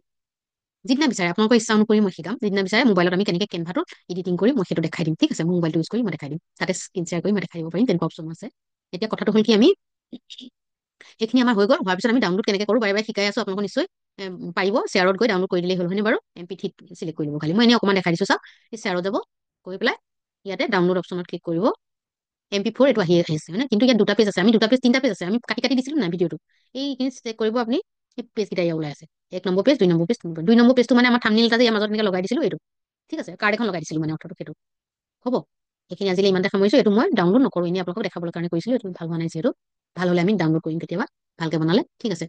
যিদিনা বিচাৰে আপোনালোকৰ ইচ্ছা অনুসৰি মই শিকাম। যিদিনা বিচাৰে মোবাইলত আমি কেনেকৈ কেনভাটো এডিটিং কৰি মই সেইটো দেখাই দিম, ঠিক আছে। মোৰ মোবাইলটো ইউজ কৰি মই দেখাই দিম, তাতে স্ক্ৰীন শ্বেয়াৰ কৰি মই দেখাই দিব পাৰিম, তেনেকুৱা অপশ্যন আছে। এতিয়া কথাটো হ'ল কি, আমি এইখিনি আমাৰ হৈ গ'ল। হোৱাৰ পিছত আমি ডাউনলোড কেনেকৈ কৰোঁ বাৰে বাৰে শিকাই আছোঁ, আপোনালোকক নিশ্চয় পাৰিব। শ্বেয়াৰত গৈ ডাউনলোড কৰি দিলেই হ'ল, হয়নে বাৰু? MP3 চিলেক্ট কৰি ল'ব খালি। মই এনেই অকণমান দেখাই দিছোঁ, চাওক। এই শ্বেয়াৰত যাব, গৈ পেলাই ইয়াতে ডাউনলোড অপশ্যনত ক্লিক কৰিব। MP4 এইটো আহি আহিছে, হয়নে? কিন্তু ইয়াত দুটা পেজ আছে, আমি দুটা পেজ, তিনিটা পেজ আছে, আমি কাটি কাটি দিছিলোঁ নাই ভিডিঅ'টো। এইখিনি চেক কৰিব আপুনি, এই পেজকেইটা ইয়াত ওলাই আছে। 1 number page, 2 number page, 3 number. 2 number পেজটো মানে আমাৰ থাম্বনেইল এটা যে ইয়াৰ মাজত এনেকৈ লগাই দিছিলোঁ, এইটো, ঠিক আছে। কাৰ্ড এখন লগাই দিছিলোঁ মানে, অৰ্থটো সেইটো হ'ব। এইখিনি আজিলৈ ইমানতে সামৰিছোঁ। এইটো মই ডাউনলোড নকৰোঁ, এনেই আপোনালোকক দেখাবৰ কাৰণে কৰিছিলোঁ। এইটো ভাল হোৱা নাই যিহেতু, ভাল হ'লে আমি ডাউনলোড কৰিম কেতিয়াবা, ভালকৈ বনালে, ঠিক আছে।